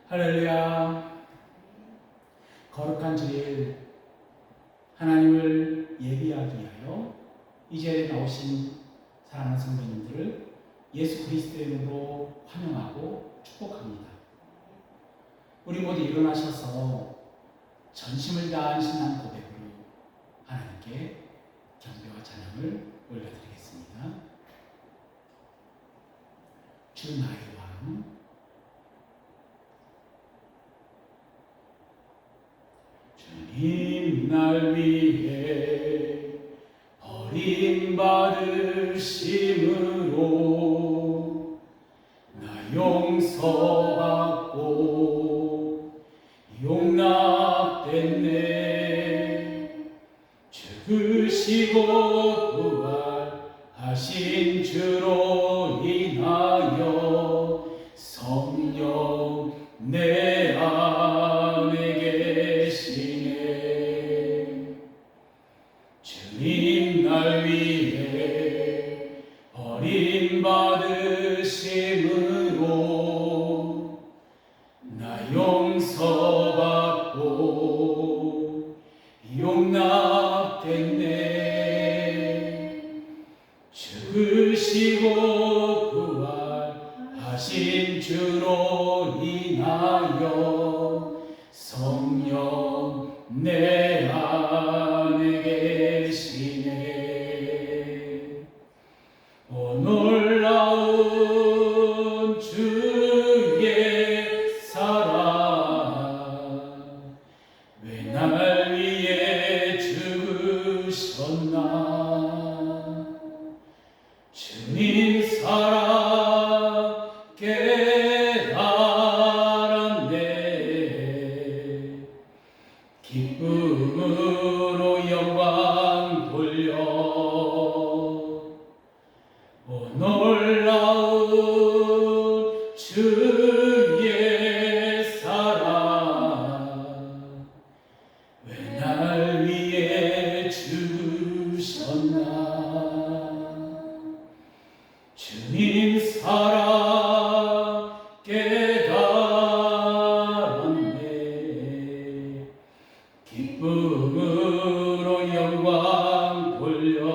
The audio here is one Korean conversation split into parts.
할렐루야. 거룩한 주일 하나님을 예비하기 위하여 이 자리에 나오신 사랑하는 성도님들을 예수 그리스도의 이름으로 환영하고 축복합니다. 우리 모두 일어나셔서 전심을 다한 신앙 고백으로 하나님께 경배와 찬양을 올려드리겠습니다. 주 나의 왕, 주님 날 위해 버림받으심으로 나 용서받고 용납됐네. 죽으시고 부활하신 주로 인하여 성령 내 안에 계시네. 주님 날 위해 버림받으심으로 나 용서받고 용납됐네. 죽으시고 부활하신 주로 인하여 성령 내 안에 계시네. 오 놀라운 주의 사랑, 왜 날 위해 죽으셨나. 주님 사랑 깨달았네. 기쁨으로 영광 돌려. 오 놀라운 주의 사랑, 왜 날 위해 죽으셨나. 주님 사랑 깨달았네. 기쁨으로 영광 돌려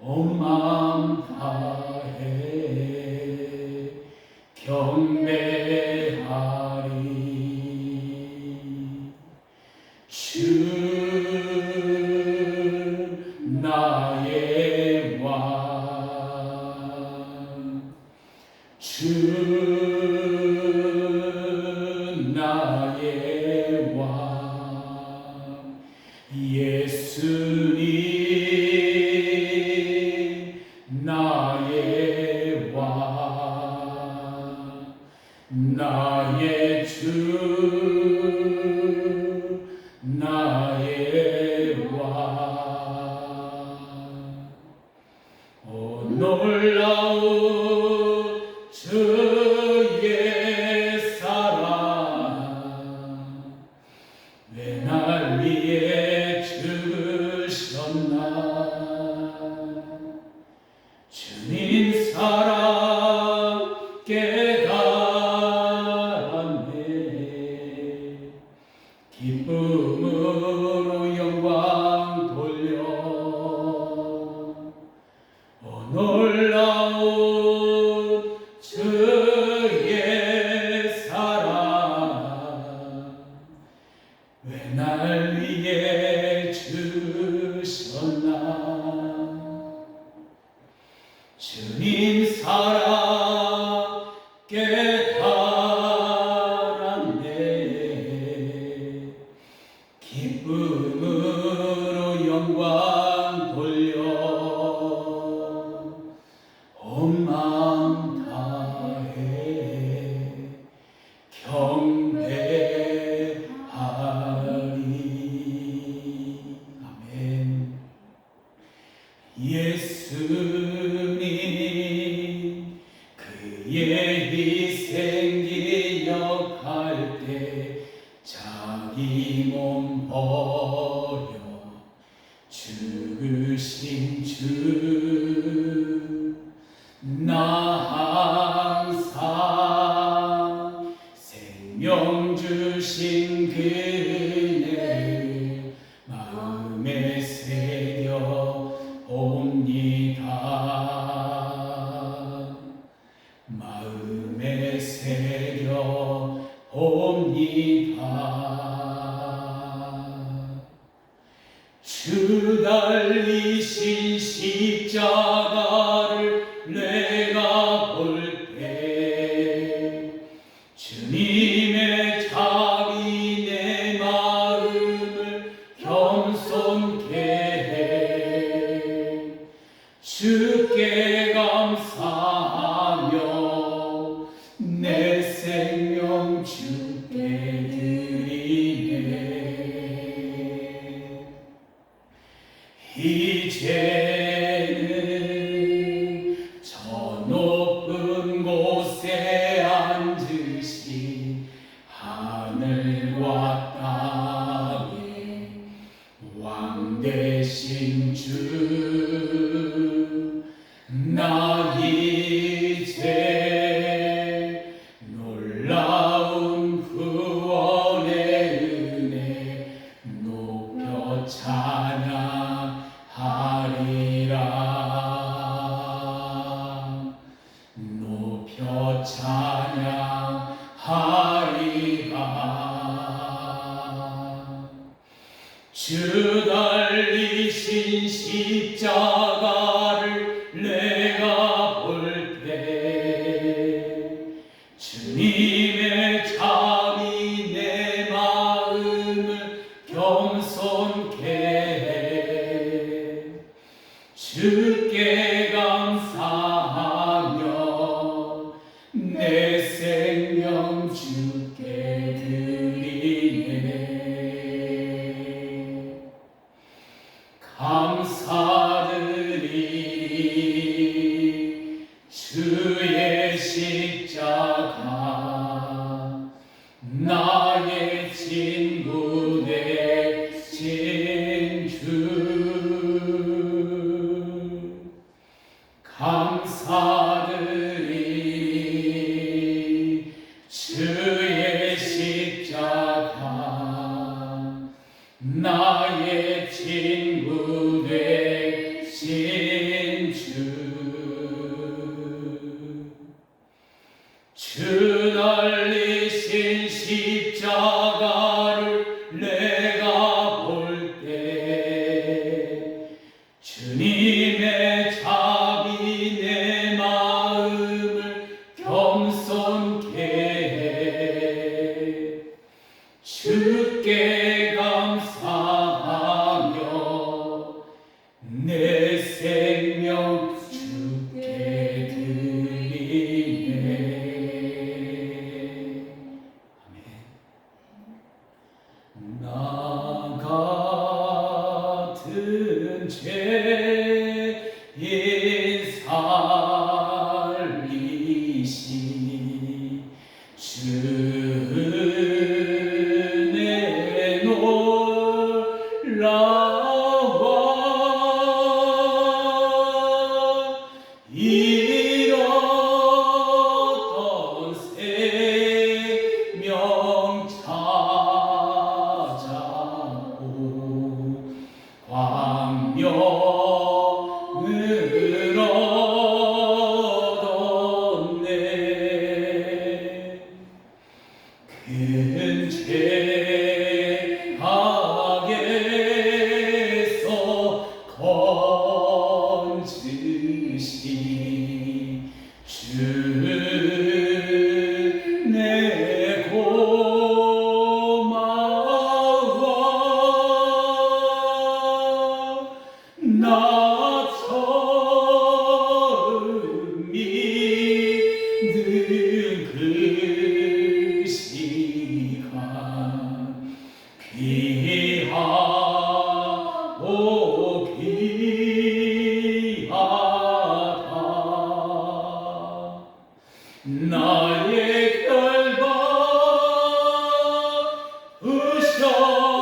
온 마음 다해 경배하리. 주 나의 왕, 주 나의 왕, 예수님 나의 왕, 나의 주 나의 왕. 오 놀라운 주의 사랑, 왜 날 위해 죽으셨나. 주님 사랑 깨달았네. 기쁨으로 영광 돌려. 오 놀라운 주의 사랑, 왜 날 위해 주셨나. 주님 사랑 깨달았네. 기쁨으로 영광 돌려 온 마음 다해 경배하리. 아멘. 예수님 그의 희생 기억할 때 자기 몸 버려 죽으신 주, 나 항상 마음에 새겨 옵니다. 마음에 새겨 옵니다. 주 달리신 십자가를 내가 볼 때 주님의 자비 내 마음을 겸손케 해 주께 감사하며 내 생명 주께 드리네. 이제는 저 높은 곳에 앉으신 하늘과 땅의 왕 되신 주, 나 이제 놀라운 구원의 은혜 높여 찬양하리라. 높여 찬양하리라. 주 달리신 십자가를 내가 볼 때 주님의 자비 내 마음을 겸손케 해 주께 감사하며 내 생명 주께 드리네. 감사드리 주의 십자가 나의 친구 되신 주. 감사드리 주의 십자가 나의 친구 되신 주. 주 달리신 십자가를 내가 볼 때 주님의 자비 내 마음을 겸손케 해 주께 감사하며 내 생명 주께 드리네. 나 같은 죄인 살리시 주내 놀라워 잃었던 생명 찾아오 광명을 얻었네. 큰 죄악에서 건지신 주 내 고마워. 나 처음 믿는 그 시간 귀하고 귀하다. 나의 결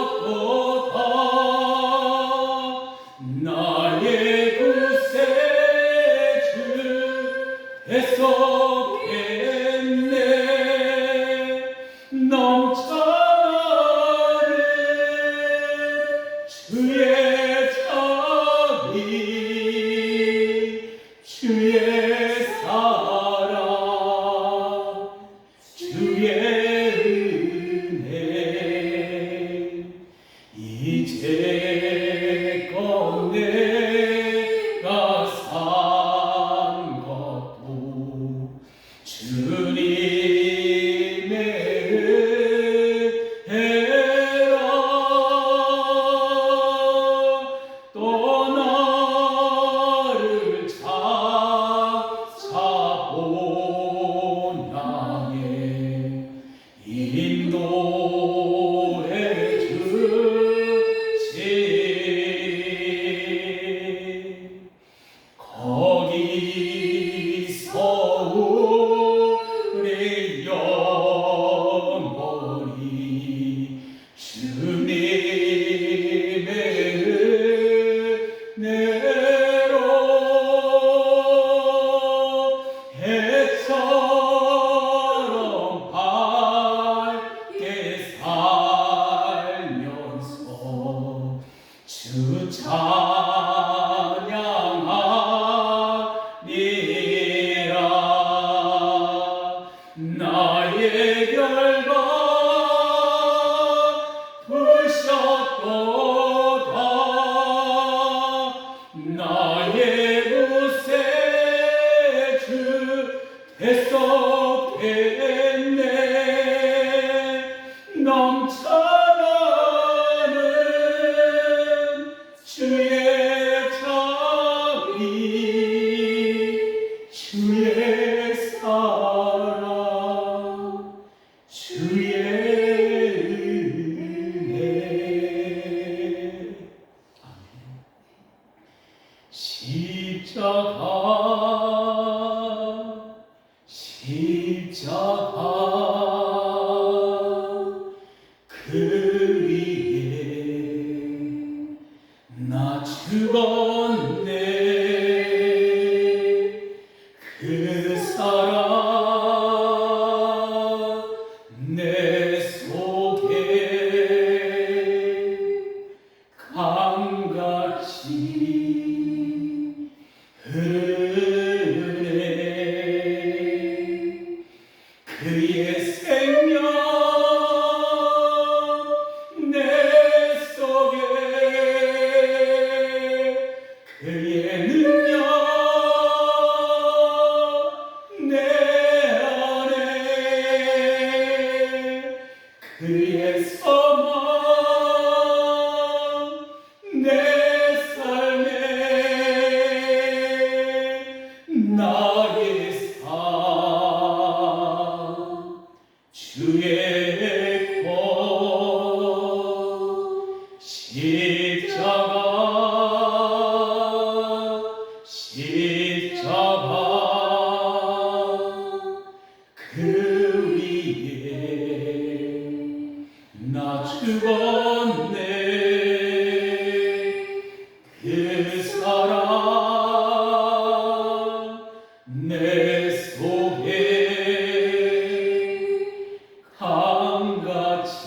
받으셨도다. 나의 구세주 애썼겠네. 넘쳐나는 주의 주 찬양하리라. 나의 결과 부셨도다. 나의 구세 주 대속했네. 넘쳐나는 주의 자비, 주의 사랑, 주의 은혜. 아멘. 십자가 그 위에 나 죽었네. 그 사랑 내 속에 강같이 흐르네. 그의 생명 내 속에, 그의 능력 내 안에, 그의 소망 내 삶에, 나의 삶 주의 것. 십자가 그 위에 나 죽었네. 그 사랑 내 속에 강같이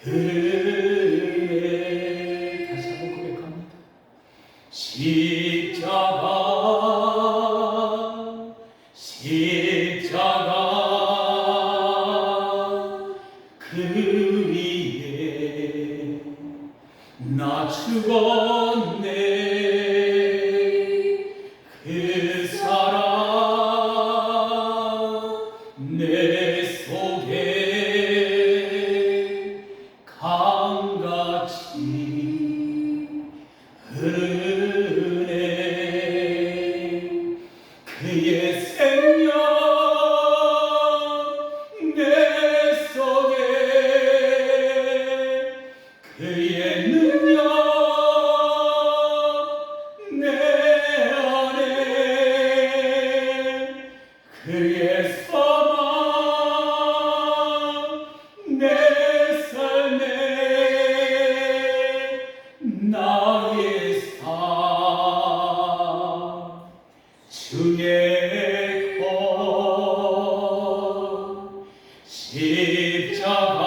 흐르네. 다시 한번 고백합니다. 십자가 그 위에 나 죽었네. 그 사랑 내 속에 강같이 흐르네. 그의 생명 내 속에, 그의 능력 내 안에, 그의 소망 내 삶에, 나의 삶 주의 것. 십자가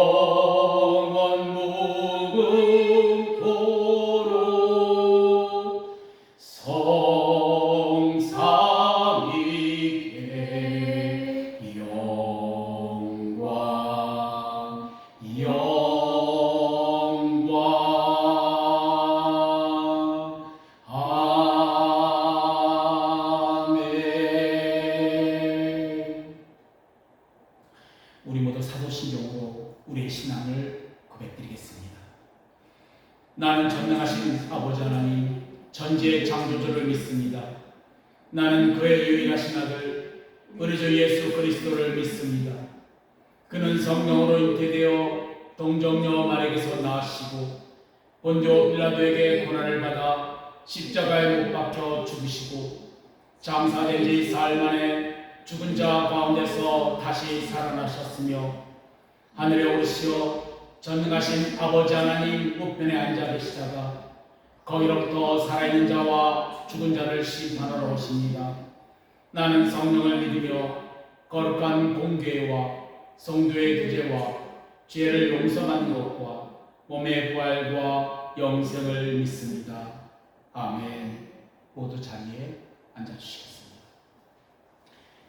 영원 무궁토록 성삼위께 영광 영광 아멘. 우리 모두 사도신경으로 우리의 신앙을 고백드리겠습니다. 나는 전능하신 아버지 하나님 전지의 창조주를 믿습니다. 나는 그의 유일하신 아들 우리 주 예수 그리스도를 믿습니다. 그는 성령으로 잉태되어 동정녀 마리아에게서 나으시고 본조 빌라도에게 고난을 받아 십자가에 못 박혀 죽으시고 장사된 지 사흘 만에 죽은 자 가운데서 다시 살아나셨으며 하늘에 오르시어 전능하신 아버지 하나님 우편에 앉아 계시다가 거기로부터 살아있는 자와 죽은 자를 심판하러 오십니다. 나는 성령을 믿으며 거룩한 공교회와 성도의 구제와 죄를 용서받는 것과 몸의 부활과 영생을 믿습니다. 아멘. 모두 자리에 앉아주시겠습니다.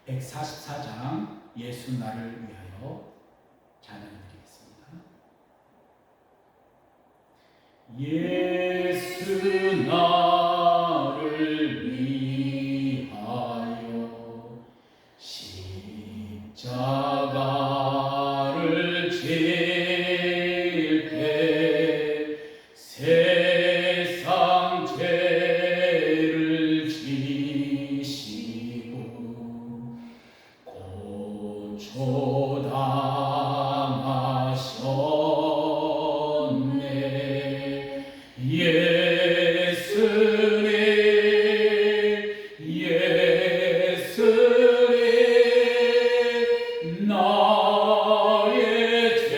144장 예수 나를 위하여 찬양드리겠습니다. 예수 나를 위하여 십자가를 질 때 세상 죄를 지시고 고초당하셨네. 예수님 예수님 나의 죄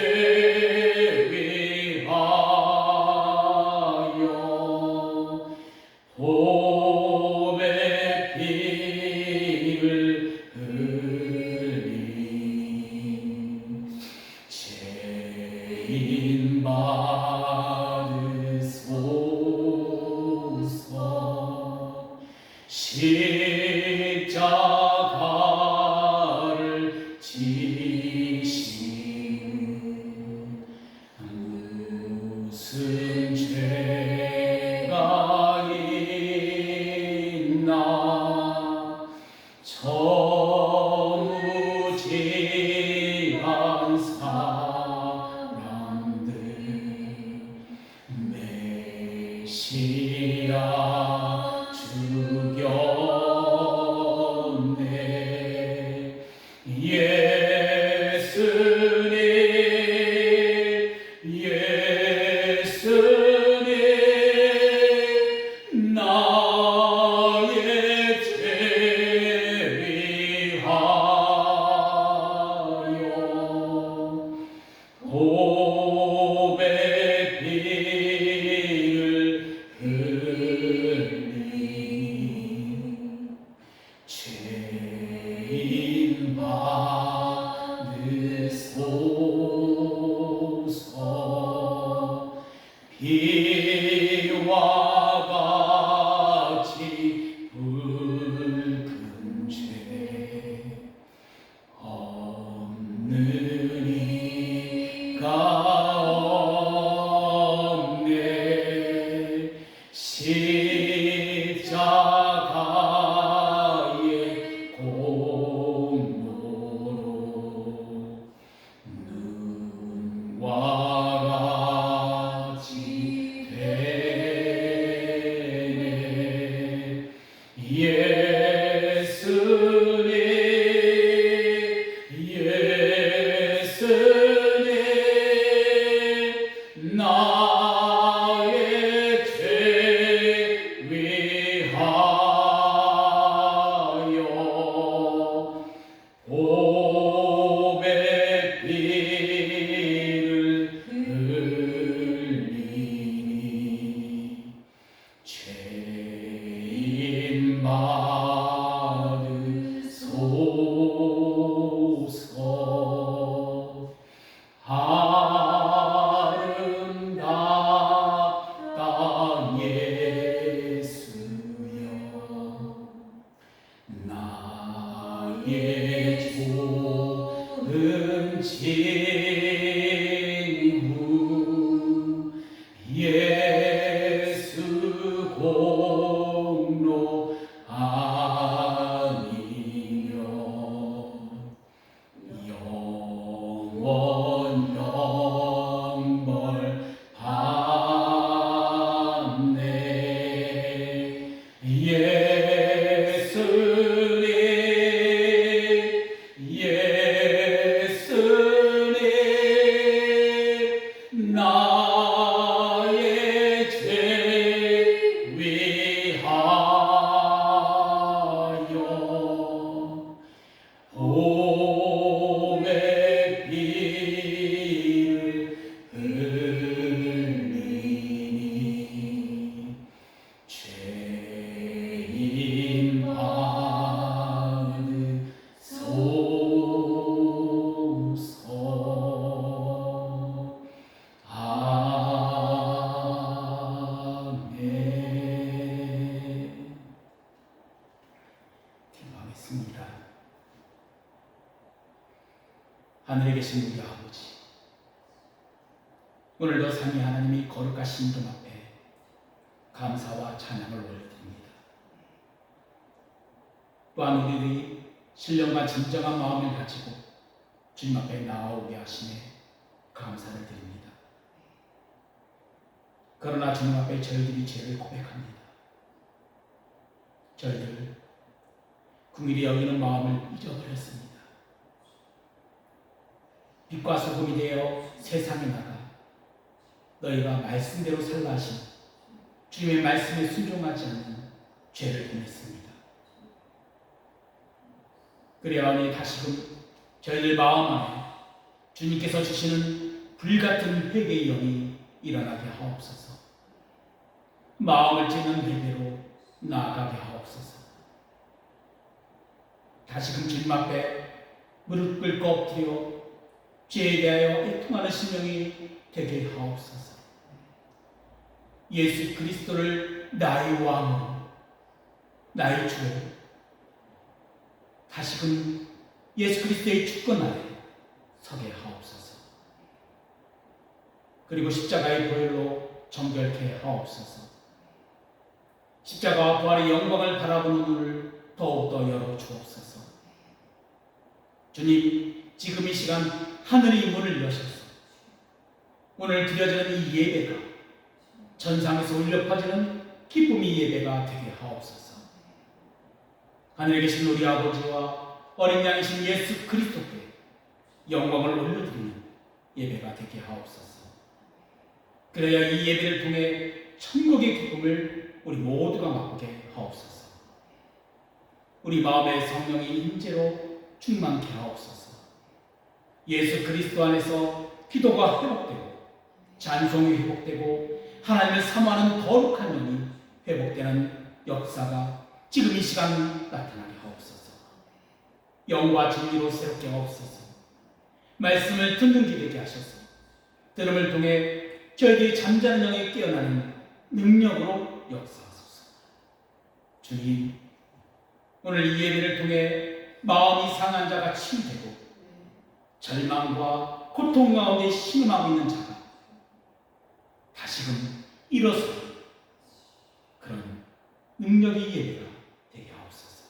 위하여 보배 피를 흘리 죄인 받으소서. 십자가를 지시는 무슨 죄가 있나. 저무지한 사람들 메시아 죽였네. 예수님 예수님 나의 죄 위하여 보배 피를 흘리 죄인 받으소서. 비와 같이 붉은 죄 없는 이가 없네. 십자가의 공로로 눈과 같이 되네. 예수님 예수님 하늘에 계신 우리 아버지, 오늘도 삼위 하나님이 거룩하신 이름 앞에 감사와 찬양을 올려드립니다. 또한 우리들이 신령과 진정한 마음을 가지고 주님 앞에 나아오게 하시네 감사를 드립니다. 그러나 주님 앞에 저희들이 죄를 고백합니다. 저희들 긍휼히 여기는 마음을 잊어버렸습니다. 빛과 소금이 되어 세상에 나가 너희가 말씀대로 살라 하신 주님의 말씀에 순종하지 않는 죄를 범했습니다. 그래야니 다시금 저희들 마음 안에 주님께서 주시는 불같은 회개의 영이 일어나게 하옵소서. 마음을 찌는 회개로 나아가게 하옵소서. 다시금 주님 앞에 무릎 꿇고 엎드려 죄에 대하여 애통하는 심령이 되게 하옵소서. 예수 그리스도를 나의 왕으로, 나의 주로, 다시금 예수 그리스도의 주권 아래 서게 하옵소서. 그리고 십자가의 보혈로 정결케 하옵소서. 십자가와 부활의 영광을 바라보는 눈을 더욱더 열어주옵소서. 주님, 지금 이 시간 하늘의 문을 여셔서 오늘 드려지는 이 예배가 전상에서 울려 퍼지는 기쁨의 예배가 되게 하옵소서. 하늘에 계신 우리 아버지와 어린 양이신 예수 그리스도께 영광을 올려드리는 예배가 되게 하옵소서. 그래야 이 예배를 통해 천국의 기쁨을 우리 모두가 맛보게 하옵소서. 우리 마음의 성령의 임재로 충만케 하옵소서. 예수 그리스도 안에서 기도가 회복되고 찬송이 회복되고 하나님을 사모하는 거룩한 영이 회복되는 역사가 지금 이 시간 나타나게 하옵소서. 영과 진리로 새롭게 하옵소서. 말씀을 듣는 귀 되게 하셔서 들음을 통해 저희들이 잠자는 영에 깨어나는 능력으로 역사하소서. 주님, 오늘 이 예배를 통해 마음이 상한 자가 치유되고 절망과 고통 가운데 신음하고 있는 자가 다시금 일어서 그런 능력의 예배가 되게 하옵소서.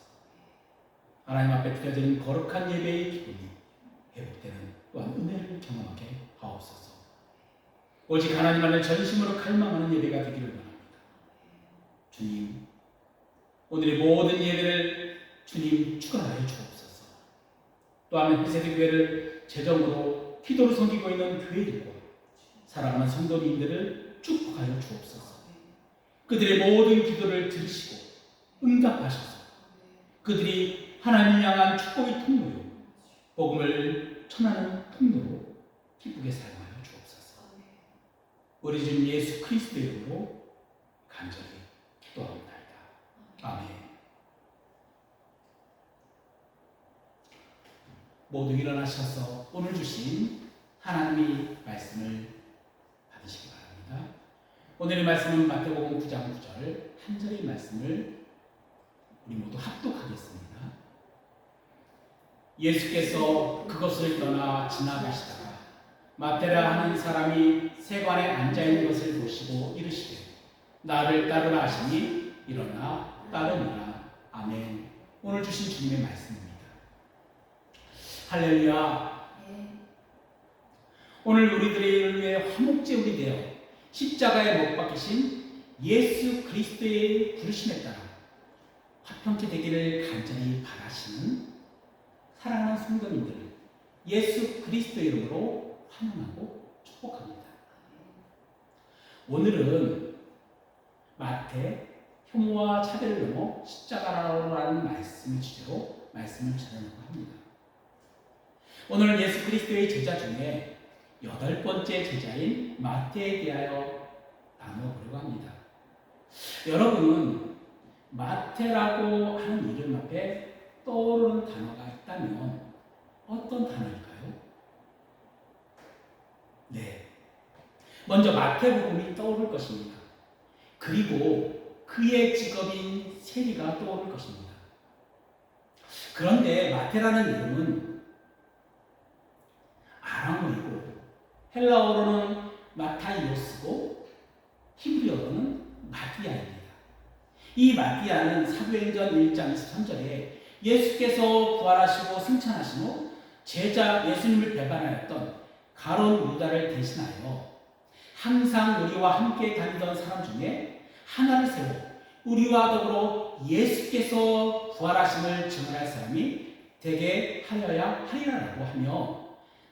하나님 앞에 드려지는 거룩한 예배의 기쁨이 회복되는 또한 은혜를 경험하게 하옵소서. 오직 하나님 안을 전심으로 갈망하는 예배가 되기를 원합니다. 주님, 오늘의 모든 예배를 주님 축원하여 주옵소서. 또한 회세대 교회를 재정으로 기도로 섬기고 있는 교회들과 사랑하는 성도님들을 축복하여 주옵소서. 그들의 모든 기도를 들으시고 응답하셔서 그들이 하나님을 향한 축복의 통로요 복음을 전하는 통로로 기쁘게 사용하여 주옵소서. 우리 주 예수 그리스도의 이름으로 간절히 기도합니다. 아멘. 모두 일어나셔서 오늘 주신 하나님의 말씀을 받으시기 바랍니다. 오늘의 말씀은 마태복음 9장 9절 한 절의 말씀을 우리 모두 합독하겠습니다. 예수께서 그것을 떠나 지나가시다가 마테라 하는 사람이 세관에 앉아있는 것을 보시고 이르시되 나를 따르라 하시니 일어나 따르니라. 아멘. 오늘 주신 주님의 말씀입니다. 할렐루야. 오늘 우리들을 위해 화목제물이 되어 십자가에 못 박히신 예수 그리스도의 부르심에 따라 화평케 되기를 간절히 바라시는 사랑하는 성도님들을 예수 그리스도의 이름으로 환영하고 축복합니다. 오늘은 마태 혐오와 차별을 넘어 십자가라는 말씀을 주제로 말씀을 전하려고 합니다. 오늘은 예수 그리스도의 제자 중에 8번째 제자인 마태에 대하여 나눠보려고 합니다. 여러분은 마태라고 하는 이름 앞에 떠오르는 단어가 있다면 어떤 단어일까요? 네, 먼저 마태복음이 떠오를 것입니다. 그리고 그의 직업인 세리가 떠오를 것입니다. 그런데 마태라는 이름은 헬라어로는 마타이오스고 히브리어로는 마띠아입니다. 이 마띠아는 사도행전 1장 23절에 예수께서 부활하시고 승천하신 후 제자 예수님을 배반하였던 가룟 유다를 대신하여 항상 우리와 함께 다니던 사람 중에 하나를 세워 우리와 더불어 예수께서 부활하심을 증언할 사람이 되게 하여야 하리라라고 하며,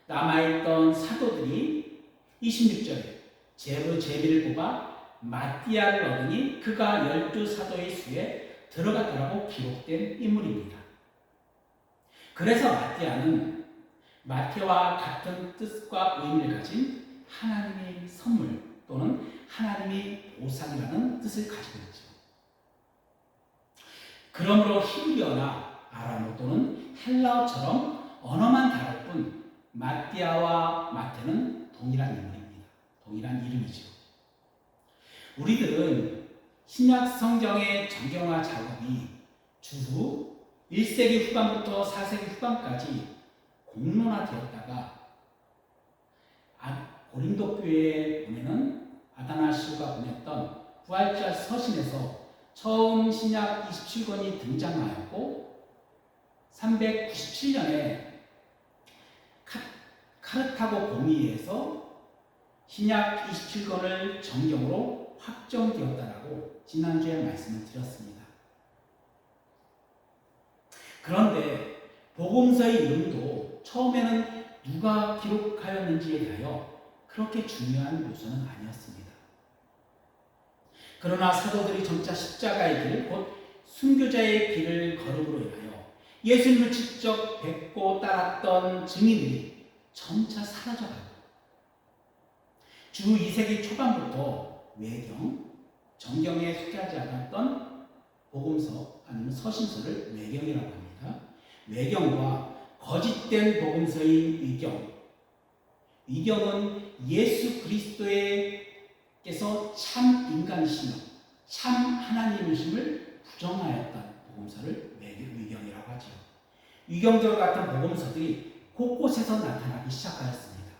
남아있던 사도들이 26절에 제비를 뽑아 마띠아를 얻으니 그가 12사도의 수에 들어갔다라고 기록된 인물입니다. 그래서 마띠아는 마태와 같은 뜻과 의미를 가진 하나님의 선물 또는 하나님의 보상이라는 뜻을 가지고 있죠. 그러므로 히브리어나 아람어 또는 헬라어처럼 언어만 다를 뿐 마띠아와 마태는 동일한 인물입니다. 동일한 이름이죠. 우리들은 신약 성경의 정경화 작업이 주후 1세기 후반부터 4세기 후반까지 공론화되었다가 고린도 교회에 보내는 아다나시오가 보냈던 부활절 서신에서 처음 신약 27권이 등장하였고 397년에 카르타고 공의회에서 신약 27권을 정경으로 확정되었다라고 지난주에 말씀을 드렸습니다. 그런데 복음서의 이름도 처음에는 누가 기록하였는지에 대하여 그렇게 중요한 요소는 아니었습니다. 그러나 사도들이 점차 십자가의 길, 곧 순교자의 길을 걸음으로 인하여 예수님을 직접 뵙고 따랐던 증인들이 점차 사라져가고 주 2세기 초반부터 외경, 정경에 소개하지 않았던 복음서 아니면 서신서를 외경이라고 합니다. 외경과 거짓된 복음서인 위경. 위경은 예수 그리스도께서 참 인간이시며 참 하나님이심을 부정하였던 복음서를 위경이라고 하죠. 위경들 같은 복음서들이 곳곳에서 나타나기 시작하였습니다.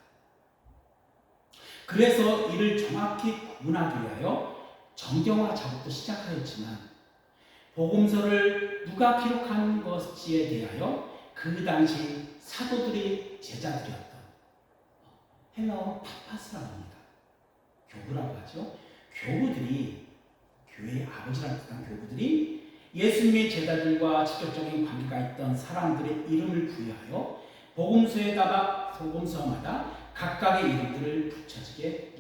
그래서 이를 정확히 구분하기 위하여 정경화 작업도 시작하였지만 복음서를 누가 기록한 것지에 대하여 그 당시 사도들이 제자들이었던 헬라어 파파스라고 합니다. 교부라고 하죠. 교부들이 교회의 아버지라는 뜻한 교부들이 예수님의 제자들과 직접적인 관계가 있던 사람들의 이름을 부여하여 복음서마다 각각의 이름들이 붙여지게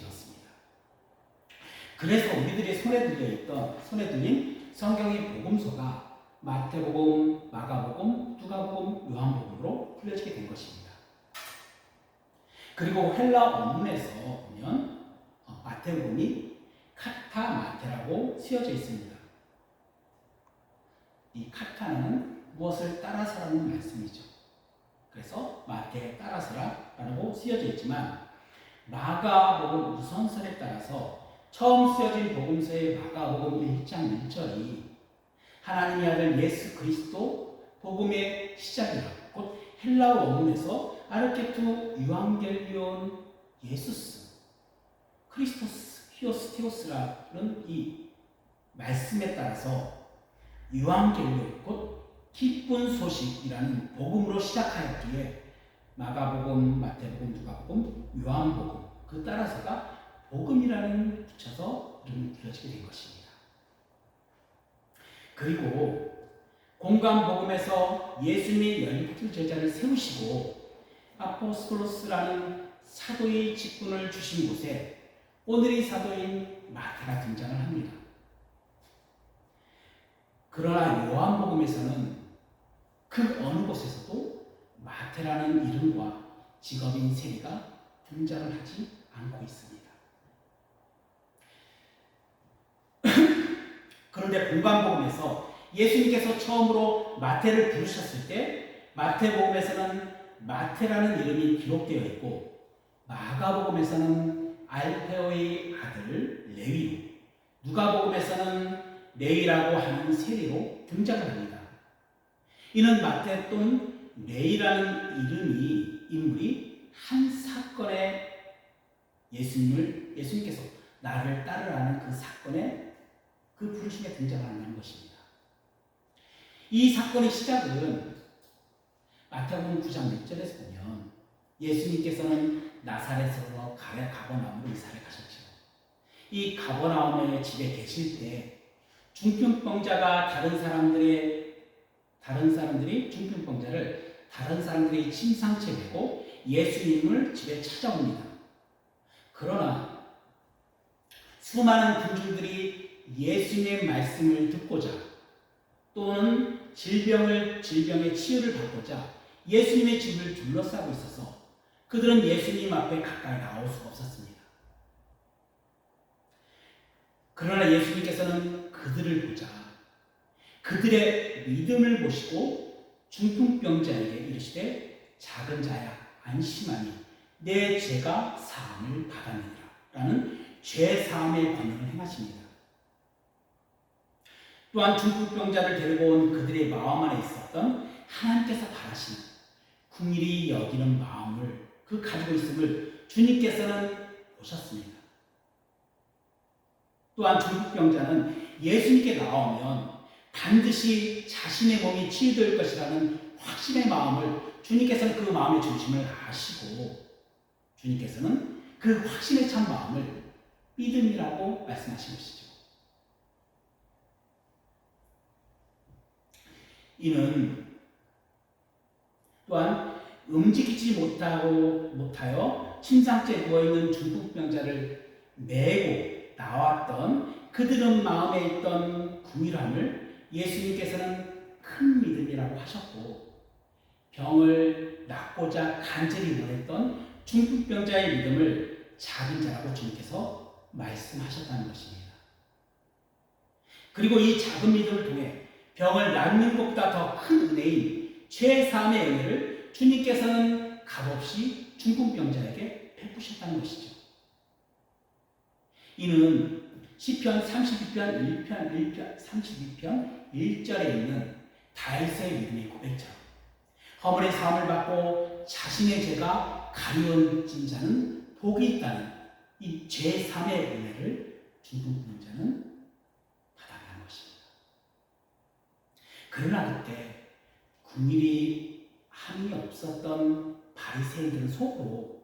되었습니다. 그래서 우리들의 손에 들린 성경의 복음서가 마태복음, 마가복음, 누가복음, 요한복음으로 풀려지게 된 것입니다. 그리고 헬라 원문에서 보면 마태복음이 카타마테라고 쓰여져 있습니다. 이 카타는 무엇을 따라서라는 말씀이죠. 그래서 마태에 따라서라라고 쓰여져 있지만 마가복음 우선설에 따라서 처음 쓰여진 복음서의 마가복음 1장 1절이 하나님의 아들 예수 그리스도 복음의 시작이라, 곧 헬라어 원문에서 아르케투 유앙겔리온 예수스 크리스토스 히오스 테오스라는 이 말씀에 따라서 유앙겔리온, 곧 기쁜 소식이라는 복음으로 시작하였기에 마가복음, 마태복음, 누가복음, 요한복음 그 따라서가 복음이라는 붙여서 이름이 불려지게 된 것입니다. 그리고 공관복음에서 예수님이 12제자를 세우시고 아포스톨로스라는 사도의 직분을 주신 곳에 오늘의 사도인 마태가 등장을 합니다. 그러나 요한복음에서는 그 어느 곳에서도 마태라는 이름과 직업인 세리가 등장을 하지 않고 있습니다. 그런데 공관복음에서 예수님께서 처음으로 마태를 부르셨을 때 마태복음에서는 마태라는 이름이 기록되어 있고 마가복음에서는 알페오의 아들 레위로, 누가복음에서는 레위라고 하는 세리로 등장을 합니다. 이는 마태 또는 레위라는 인물이 한 사건에 예수님께서 나를 따르라는 그 사건에 그 부르심에 등장하는 것입니다. 이 사건의 시작은 마태복음 9장 6절에서 보면 예수님께서는 나사렛으로 가버나움으로 이사를 가셨죠. 이 가버나움의 집에 계실 때 중풍병자가 다른 사람들이 중풍병자를 다른 사람들이 침상채 메고 예수님을 집에 찾아옵니다. 그러나 수많은 군중들이 예수님의 말씀을 듣고자 또는 질병의 치유를 받고자 예수님의 집을 둘러싸고 있어서 그들은 예수님 앞에 가까이 나올 수가 없었습니다. 그러나 예수님께서는 그들을 보자 그들의 믿음을 보시고 중풍병자에게 이르시되 작은 자야 안심하니 내 죄가 사함을 받았느니라 라는 죄사함의 권능을 행하십니다. 또한 중풍병자를 데리고 온 그들의 마음 안에 있었던 하나님께서 바라시는 긍휼히 여기는 마음을 가지고 있음을 주님께서는 보셨습니다. 또한 중풍병자는 예수님께 나오면 반드시 자신의 몸이 치유될 것이라는 확신의 마음을 주님께서는 그 마음의 중심을 아시고 주님께서는 그 확신의 참 마음을 믿음이라고 말씀하신 것이죠. 이는 또한 움직이지 못하여 침상째 누워있는 중풍병자를 메고 나왔던 그들은 마음에 있던 궁일함을 예수님께서는 큰 믿음이라고 하셨고 병을 낫고자 간절히 원했던 중풍병자의 믿음을 작은 자라고 주님께서 말씀하셨다는 것입니다. 그리고 이 작은 믿음을 통해 병을 낫는 것보다 더 큰 은혜인 죄사함의 은혜를 주님께서는 값없이 중풍병자에게 베푸셨다는 것이죠. 이는 시편 32편 32편 1절에 있는 다윗의 믿음의 고백처럼 허물의 사함을 받고 자신의 죄가 가려진 자는 복이 있다는 이 죄사함의 은혜를 중풍병자는 받아가는 것입니다. 그러나 그때 긍휼이 함이 없었던 바리새인들은 속으로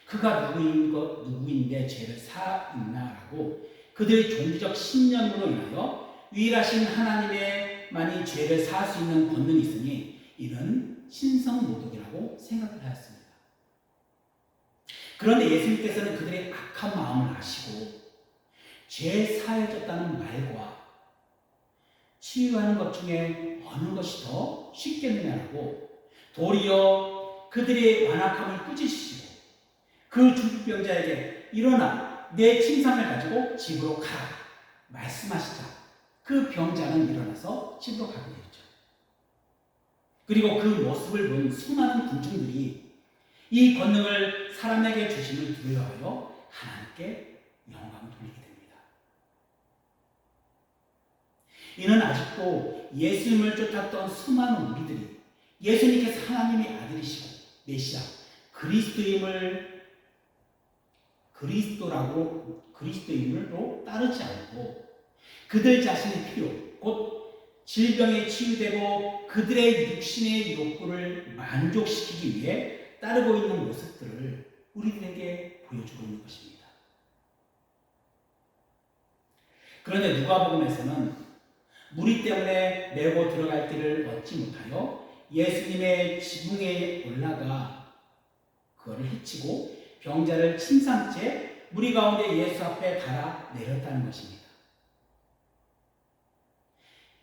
그가 누구인데 죄를 사있나라고 그들의 종교적 신념으로 인하여 유일하신 하나님의만이 죄를 사할 수 있는 권능이 있으니 이는 신성모독이라고 생각을 하였습니다. 그런데 예수님께서는 그들의 악한 마음을 아시고 죄 사해졌다는 말과 치유하는 것 중에 어느 것이 더 쉽겠느냐라고 도리어 그들의 완악함을 꾸짖으시고 그 중풍병자에게 일어나 내 침상을 가지고 집으로 가라 말씀하시자 그 병자는 일어나서 집으로 가게 되었죠. 그리고 그 모습을 본 수많은 군중들이 이 권능을 사람에게 주심을 두려워하여 하나님께 영광을 돌리게 됩니다. 이는 아직도 예수님을 쫓았던 수많은 우리들이 예수님께서 하나님의 아들이시고 메시아 그리스도임으로 따르지 않고 그들 자신의 필요 곧 질병에 치유되고 그들의 육신의 욕구를 만족시키기 위해 따르고 있는 모습들을 우리들에게 보여주고 있는 것입니다. 그런데 누가복음에서는 무리 때문에 메고 들어갈 길을 얻지 못하여 예수님의 지붕에 올라가 그거를 해치고 병자를 침상채 무리 가운데 예수 앞에 달아 내렸다는 것입니다.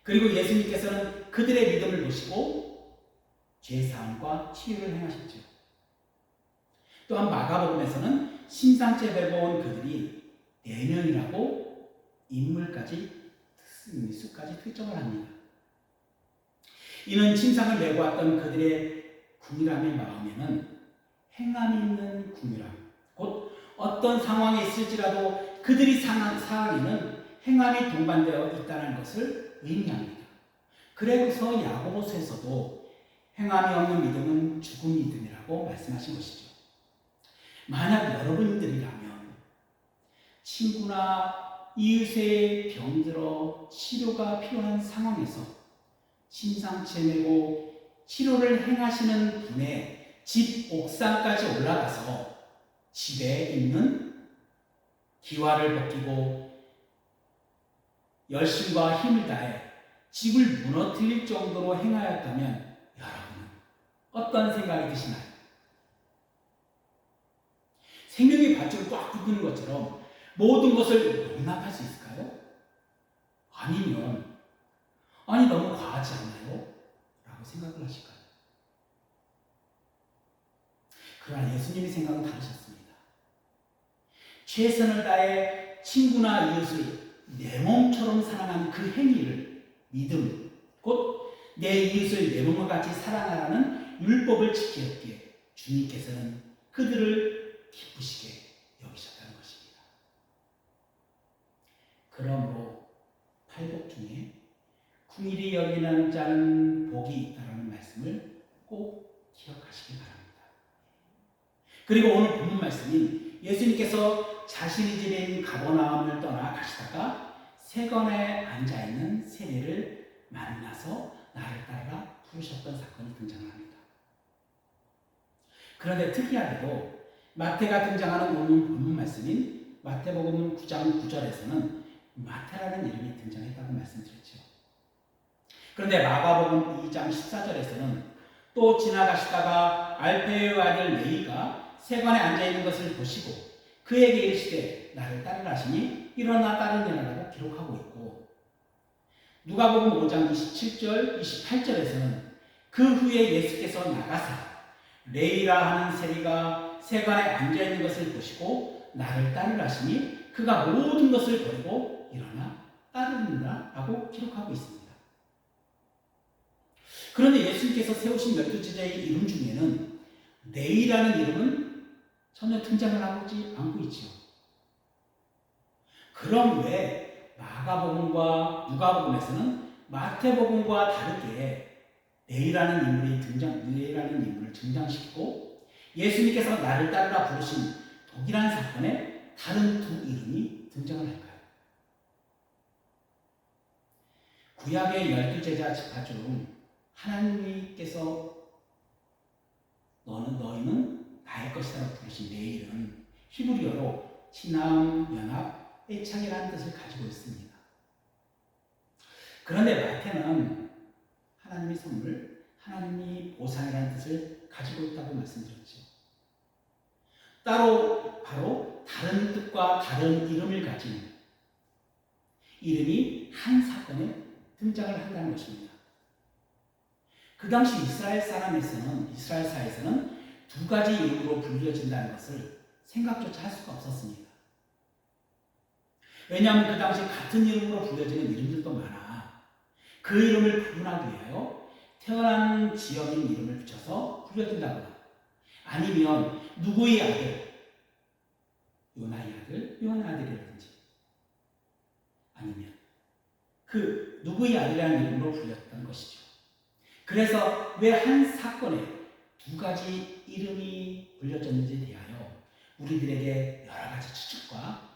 그리고 예수님께서는 그들의 믿음을 보시고 죄사함과 치유를 행하셨죠. 또한 마가복음에서는 침상채 메고 온 그들이 4명이라고 인물까지 수까지 특정을 합니다. 이는 침상을 메고 왔던 그들의 궁일함의 마음에는 행함이 있는 궁일함 곧 어떤 상황에 있을지라도 그들이 상황에는 행함이 동반되어 있다는 것을 의미합니다. 그래서 야고보서에서도 행함이 없는 믿음은 죽은 믿음이라고 말씀하신 것이죠. 만약 여러분들이라면 친구나 이웃의 병들어 치료가 필요한 상황에서 심상치 않고 치료를 행하시는 분의 집 옥상까지 올라가서 집에 있는 기와를 벗기고 열심과 힘을 다해 집을 무너뜨릴 정도로 행하였다면 여러분은 어떤 생각이 드시나요? 생명의 밧줄을 꽉 붙는 것처럼 모든 것을 용납할 수 있을까요? 아니면 아니 너무 과하지 않나요? 라고 생각을 하실까요? 그러나 예수님의 생각은 다르셨습니다. 최선을 다해 친구나 이웃을 내 몸처럼 사랑하는 그 행위를 믿음, 곧 내 이웃을 내 몸과 같이 사랑하라는 율법을 지켰기에 주님께서는 그들을 기쁘시게 여기셨다는 것입니다. 그러므로 팔복 중에 긍휼히 여기는 자는 복이 있다는 말씀을 꼭 기억하시기 바랍니다. 그리고 오늘 본문 말씀인 예수님께서 자신의 집에 있는 가버나움을 떠나 가시다가 세관에 앉아있는 세례를 만나서 나를 따라 부르셨던 사건이 등장합니다. 그런데 특이하게도 마태가 등장하는 오늘 본문 말씀인 마태복음 9장 9절에서는 마태라는 이름이 등장했다고 말씀드렸죠. 그런데 마가복음 2장 14절에서는 또 지나가시다가 알페의 아들 레위가 세관에 앉아있는 것을 보시고 그에게 이르시되 나를 따르라 하시니 일어나 따르니라라고 기록하고 있고, 누가복음 5장 27절 28절에서는 그 후에 예수께서 나가사 레위라 하는 세리가 세관에 앉아있는 것을 보시고 나를 따르라 하시니 그가 모든 것을 버리고 일어나 따르니라 라고 기록하고 있습니다. 그런데 예수님께서 세우신 12제자의 이름 중에는 레위라는 이름은 전혀 등장을 하지 않고 있죠. 그럼 왜 마가복음과 누가복음에서는 마태복음과 다르게 레위라는 인물을 등장시키고 예수님께서 나를 따르라 부르신 동일한 사건에 다른 두 이름이 등장을 할까요? 구약의 12제자 지파 중 하나님께서 너희는 나의 것이라고 부르신 레위는 히브리어로 친함, 연합, 애착이라는 뜻을 가지고 있습니다. 그런데 마태는 하나님의 선물, 하나님이 보상이라는 뜻을 가지고 있다고 말씀드렸죠. 따로 바로 다른 뜻과 다른 이름을 가진 이름이 한 사건에 등장을 한다는 것입니다. 그 당시 이스라엘 사회에서는 두 가지 이름으로 불려진다는 것을 생각조차 할 수가 없었습니다. 왜냐하면 그 당시 같은 이름으로 불려지는 이름들도 많아 그 이름을 구분하기 위하여 태어난 지역인 이름을 붙여서 불려진다거나, 아니면 누구의 아들, 요나의 아들, 요한 아들이라든지, 아니면 그 누구의 아들이라는 이름으로 불렸던 것이죠. 그래서 왜 한 사건에 두 가지 이름이 불려졌는지에 대하여 우리들에게 여러 가지 추측과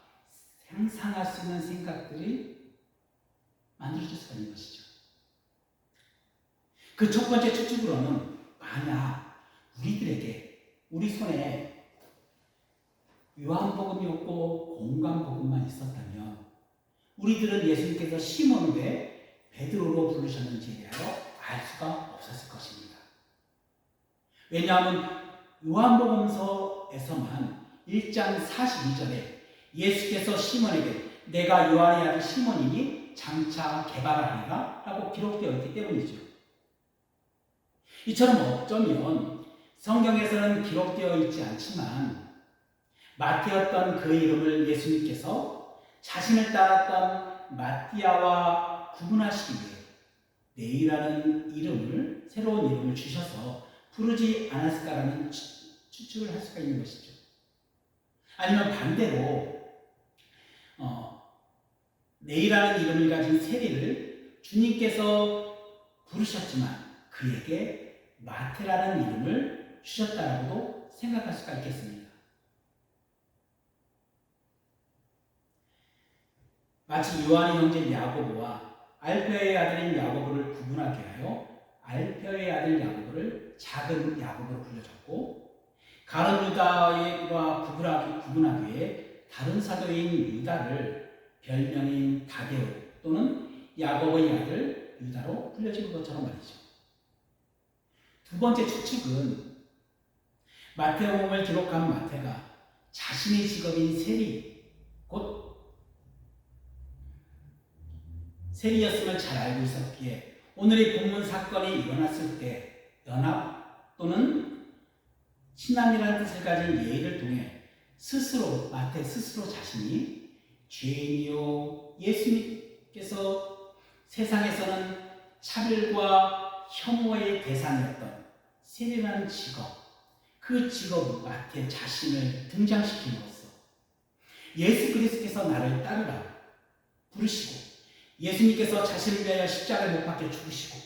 상상할 수 있는 생각들이 만들어질 수가 있는 것이죠. 그 첫 번째 추측으로는 만약 우리 손에 요한복음이 없고 공관복음만 있었다면 우리들은 예수님께서 시몬을 왜 베드로로 부르셨는지에 대하여 알 수가 없었을 것입니다. 왜냐하면 요한복음서에서만 1장 42절에 예수께서 시몬에게 내가 요한의 아들 시몬이니 장차 개발하리라 라고 기록되어 있기 때문이죠. 이처럼 어쩌면 성경에서는 기록되어 있지 않지만 마태였던 그 이름을 예수님께서 자신을 따랐던 마띠아와 구분하시기 위해 레위라는 이름을, 새로운 이름을 주셔서 부르지 않았을까라는 추측을 할 수가 있는 것이죠. 아니면 반대로 레위라는 이름을 가진 세리를 주님께서 부르셨지만 그에게 마태라는 이름을 주셨다라고도 생각할 수가 있겠습니다. 마치 요한의 형제 야고보와 알페의 아들인 야고보를 구분하게 하여 알페의 아들 야고보를 작은 야고보로 불러줬고, 가룟 유다와 구분하기 위해 다른 사도인 유다를 별명인 다데오 또는 야고보의 아들 유다로 불려진 것처럼 말이죠. 두 번째 추측은 마태복음을 기록한 마태가 자신의 직업인 세리, 곧 세리였음을 잘 알고 있었기에 오늘의 본문 사건이 일어났을 때 연합 또는 친남이라는 뜻을 가진 예의를 통해 마태 스스로 자신이 죄인이요 예수님께서 세상에서는 차별과 혐오의 대상이었던 세리라는 직업, 그 직업 마태 자신을 등장시킴으로써 예수 그리스도께서 나를 따르라 부르시고, 예수님께서 자신을 위하여 십자가에 못 박혀 죽으시고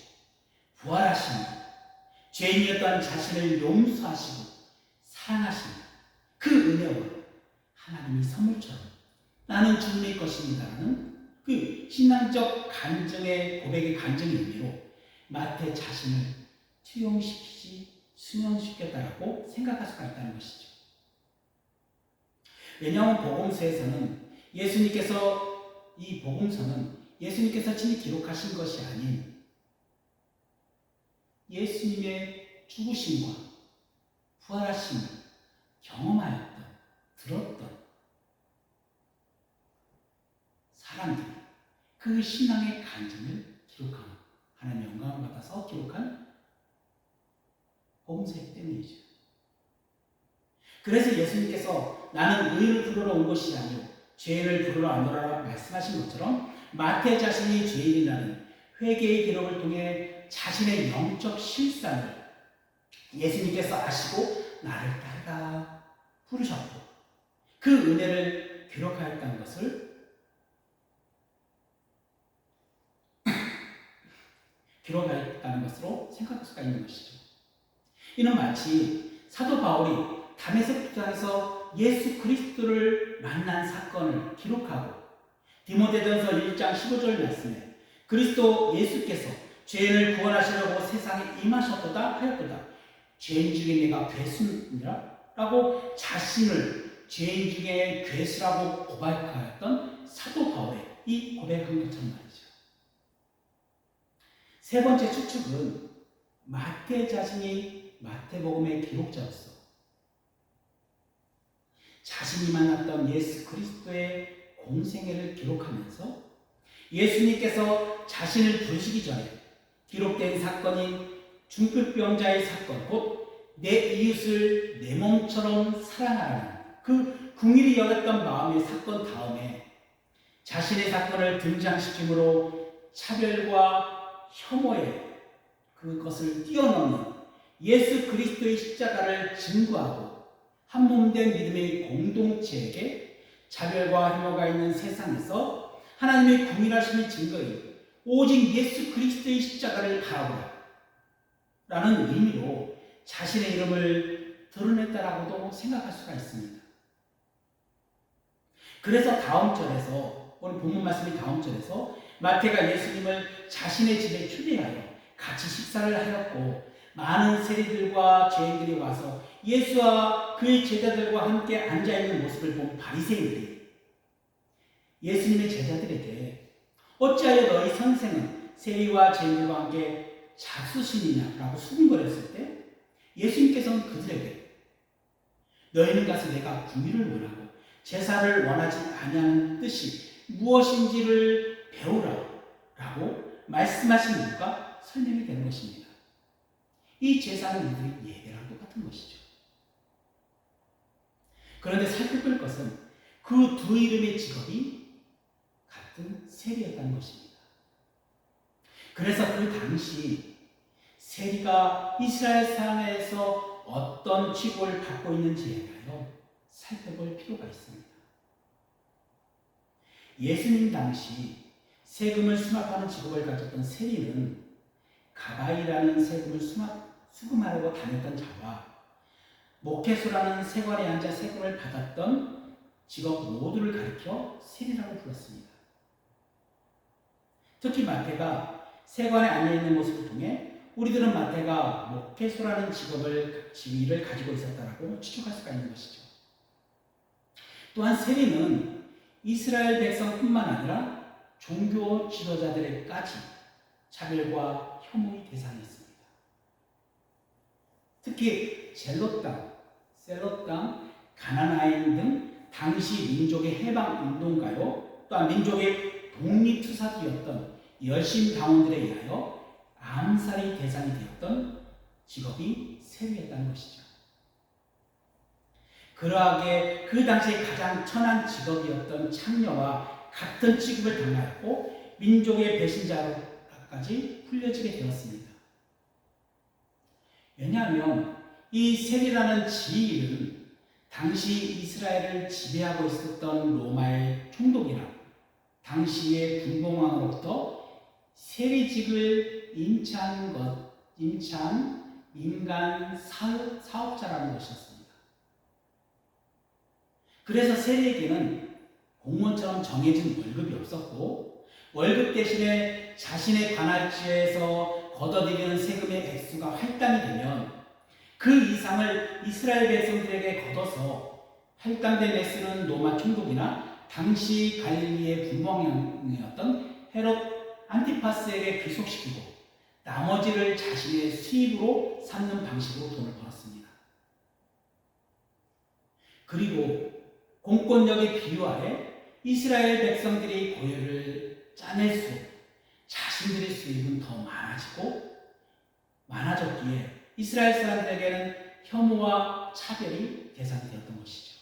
부활하시니 죄인이었던 자신을 용서하시고 사랑하시니 그 은혜와 하나님이 선물처럼 나는 주님의 것입니다라는 그 신앙적 간증의 고백의 간증의 의미로 마태 자신을 투영시키지 수용시켰다라고 생각할 수가 있다는 것이죠. 왜냐하면 복음서에서는 이 복음서는 예수님께서 친히 기록하신 것이 아닌 예수님의 죽으심과 부활하심을 경험하였던, 들었던 사람들이 그 신앙의 간증을 기록한, 하나님의 영광을 받아서 기록한 복음서이기 때문이죠. 그래서 예수님께서 나는 의인을 부르러 온 것이 아니요 죄인을 부르러 왔노라 말씀하신 것처럼 마태 자신이 죄인이라는 회개의 기록을 통해 자신의 영적 실상을 예수님께서 아시고 나를 따르라 부르셨고 그 은혜를 기록하였다는 것을 기록하였다는 것으로 생각할 수가 있는 것이죠. 이는 마치 사도 바울이 다메섹 도상에서 예수 그리스도를 만난 사건을 기록하고 디모데전서 1장 15절 말씀에 그리스도 예수께서 죄인을 구원하시려고 세상에 임하셨도다 하였도다. 죄인 중에 내가 괴수니라 라고 자신을 죄인 중에 괴수라고 고백하였던 사도 바울의 이 고백한 것처럼 말이죠. 세 번째 추측은 마태 자신이 마태복음의 기록자로서 자신이 만났던 예수 그리스도의 공생애를 기록하면서 예수님께서 자신을 부르시기 전에 기록된 사건인 중풍병자의 사건, 곧 내 이웃을 내 몸처럼 사랑하라는 그 궁일이 여겼던 마음의 사건 다음에 자신의 사건을 등장시킴으로 차별과 혐오의 그것을 뛰어넘는 예수 그리스도의 십자가를 증거하고 한몸된 믿음의 공동체에게 차별과 혐오가 있는 세상에서 하나님의 궁일하심의 증거인 오직 예수 그리스도의 십자가를 바라보라 라는 의미로 자신의 이름을 드러냈다라고도 생각할 수가 있습니다. 그래서 다음 절에서, 오늘 본문 말씀이 다음 절에서 마태가 예수님을 자신의 집에 초대하여 같이 식사를 하였고 많은 세리들과 죄인들이 와서 예수와 그의 제자들과 함께 앉아있는 모습을 본 바리새인들이 예수님의 제자들에게 어찌하여 너희 선생은 세리와 죄인들과 함께 잡수시느냐라고 수군거렸을 때 예수님께서는 그들에게 너희는 가서 내가 궁유를 원하고 제사를 원하지 아니하는 뜻이 무엇인지를 배우라 라고 말씀하신 이유가 설명이 되는 것입니다. 이 제사는 이들이 예배랑 똑같은 것이죠. 그런데 살펴볼 것은 그 두 이름의 직업이 같은 세리였다는 것입니다. 그래서 그 당시 세리가 이스라엘 사회에서 어떤 취급을 받고 있는지에 대하여 살펴볼 필요가 있습니다. 예수님 당시 세금을 수납하는 직업을 가졌던 세리는 가바이라는 세금을 수금하려고 다녔던 자와 목회소라는 세관에 앉아 세금을 받았던 직업 모두를 가리켜 세리라고 불렀습니다. 특히 마태가 세관에 앉아있는 모습을 통해 우리들은 마태가 목회수라는 지위를 가지고 있었다라고 추측할 수가 있는 것이죠. 또한 세리는 이스라엘 백성뿐만 아니라 종교 지도자들에게까지 차별과 혐오의 대상이 있습니다. 특히 셀롯강, 가나나인 등 당시 민족의 해방운동가요, 또한 민족의 독립투사들이었던 열심당원들에 의하여 암살의 대상이 되었던 직업이 세리였다는 것이죠. 그러하게 그 당시에 가장 천한 직업이었던 창녀와 같은 취급을 당하였고 민족의 배신자로까지 불려지게 되었습니다. 왜냐하면 이 세리라는 지위는 당시 이스라엘을 지배하고 있었던 로마의 총독이나 당시의 분봉왕으로부터 세리직을 임차한 민간 사업자라는 것이었습니다. 그래서 세리에게는 공무원처럼 정해진 월급이 없었고 월급 대신에 자신의 관할지에서 걷어들이는 세금의 액수가 할당이 되면 그 이상을 이스라엘 백성들에게 걷어서 할당된 액수는 로마 총독이나 당시 갈릴리의 분봉왕이었던 헤롯 안티파스에게 귀속시키고 나머지를 자신의 수입으로 삼는 방식으로 돈을 벌었습니다. 그리고 공권력의 비유하에 이스라엘 백성들이 고열을 짜낼수록 자신들의 수입은 더 많아졌기에 이스라엘 사람들에게는 혐오와 차별이 대상이 되었던 것이죠.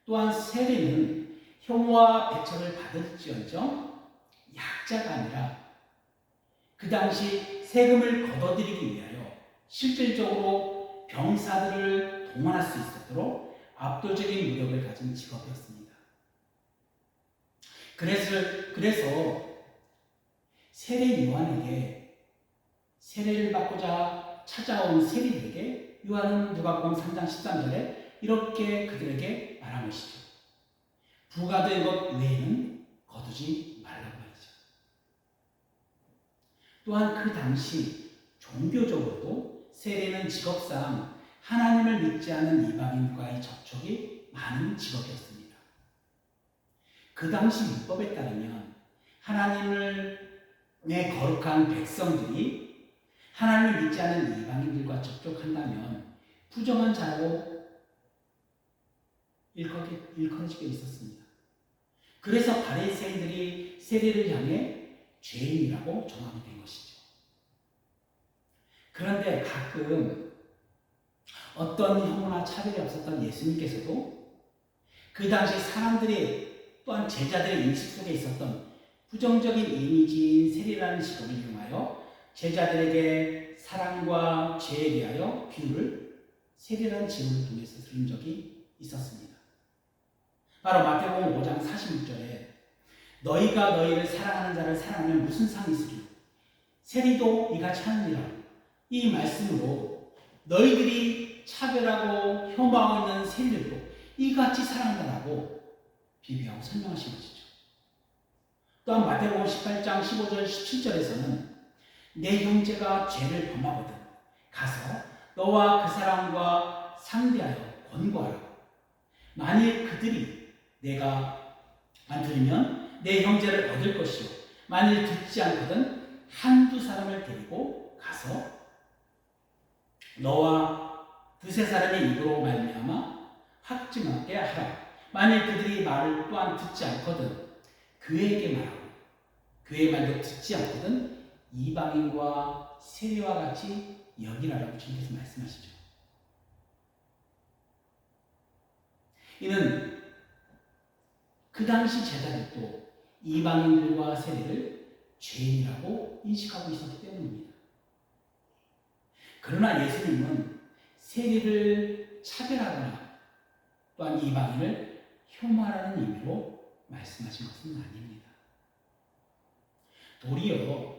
또한 세리는 혐오와 배척을 받을지언정 약자가 아니라 그 당시 세금을 걷어들이기 위하여 실질적으로 병사들을 동원할 수 있도록 압도적인 무력을 가진 직업이었습니다. 그래서 세례 요한에게 세례를 받고자 찾아온 세리들에게 요한은 누가복음 3장 13절에 이렇게 그들에게 말한 것이죠. 부가된 것 외에는 거두지 말라고 말이죠. 또한 그 당시 종교적으로도 세례는 직업상 하나님을 믿지 않는 이방인과의 접촉이 많은 직업이었습니다. 그 당시 율법에 따르면 하나님의 거룩한 백성들이 하나님을 믿지 않는 이방인들과 접촉한다면 부정한 자로 일컬어지게 있었습니다. 그래서 바리새인들이 세리를 향해 죄인이라고 정하게 된 것이죠. 그런데 가끔 어떤 혐오나 차별이 없었던 예수님께서도 그 당시 사람들이 또한 제자들의 인식 속에 있었던 부정적인 이미지인 세리라는 직업을 이용하여 제자들에게 사랑과 죄에 대하여 비유를 세리라는 직업을 통해서 들은 적이 있었습니다. 바로 마태복음 5장 46절에 너희가 너희를 사랑하는 자를 사랑하면 무슨 상이 있으리요? 세리도 이같이 하느니라. 이 말씀으로 너희들이 차별하고 혐오하고 있는 세리들도 이같이 사랑한다라고 비교하고 설명하신 것이죠. 또한 마태복음 18장 15절 17절에서는 내 형제가 죄를 범하거든 가서 너와 그 사람과 상대하여 권고하라. 만일 그들이 내가 안 들으면 내 형제를 얻을 것이요 만일 듣지 않거든 한두 사람을 데리고 가서 너와 두세 사람의 입으로 말미암아 확증하게 하라. 만일 그들이 말을 또한 듣지 않거든 그에게 말하고 그의 말도 듣지 않거든 이방인과 세리와 같이 여기라라고 주님께서 말씀하시죠. 이는 그 당시 제자들도 이방인들과 세리를 죄인이라고 인식하고 있었기 때문입니다. 그러나 예수님은 세리를 차별하거나 또한 이방인을 혐오하라는 의미로 말씀하신 것은 아닙니다. 도리어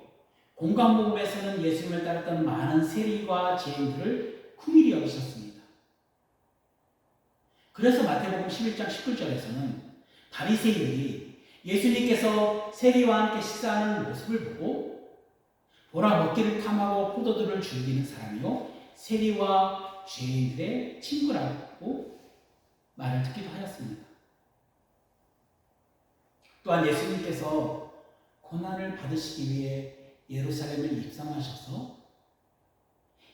공관복음에서는 예수님을 따랐던 많은 세리와 죄인들을 긍휼히 여기셨습니다. 그래서 마태복음 11장 19절에서는 바리새인들이 예수님께서 세리와 함께 식사하는 모습을 보고 보라 먹기를 탐하고 포도주를 즐기는 사람이요 세리와 죄인들의 친구라고 말을 듣기도 하였습니다. 또한 예수님께서 고난을 받으시기 위해 예루살렘을 입성하셔서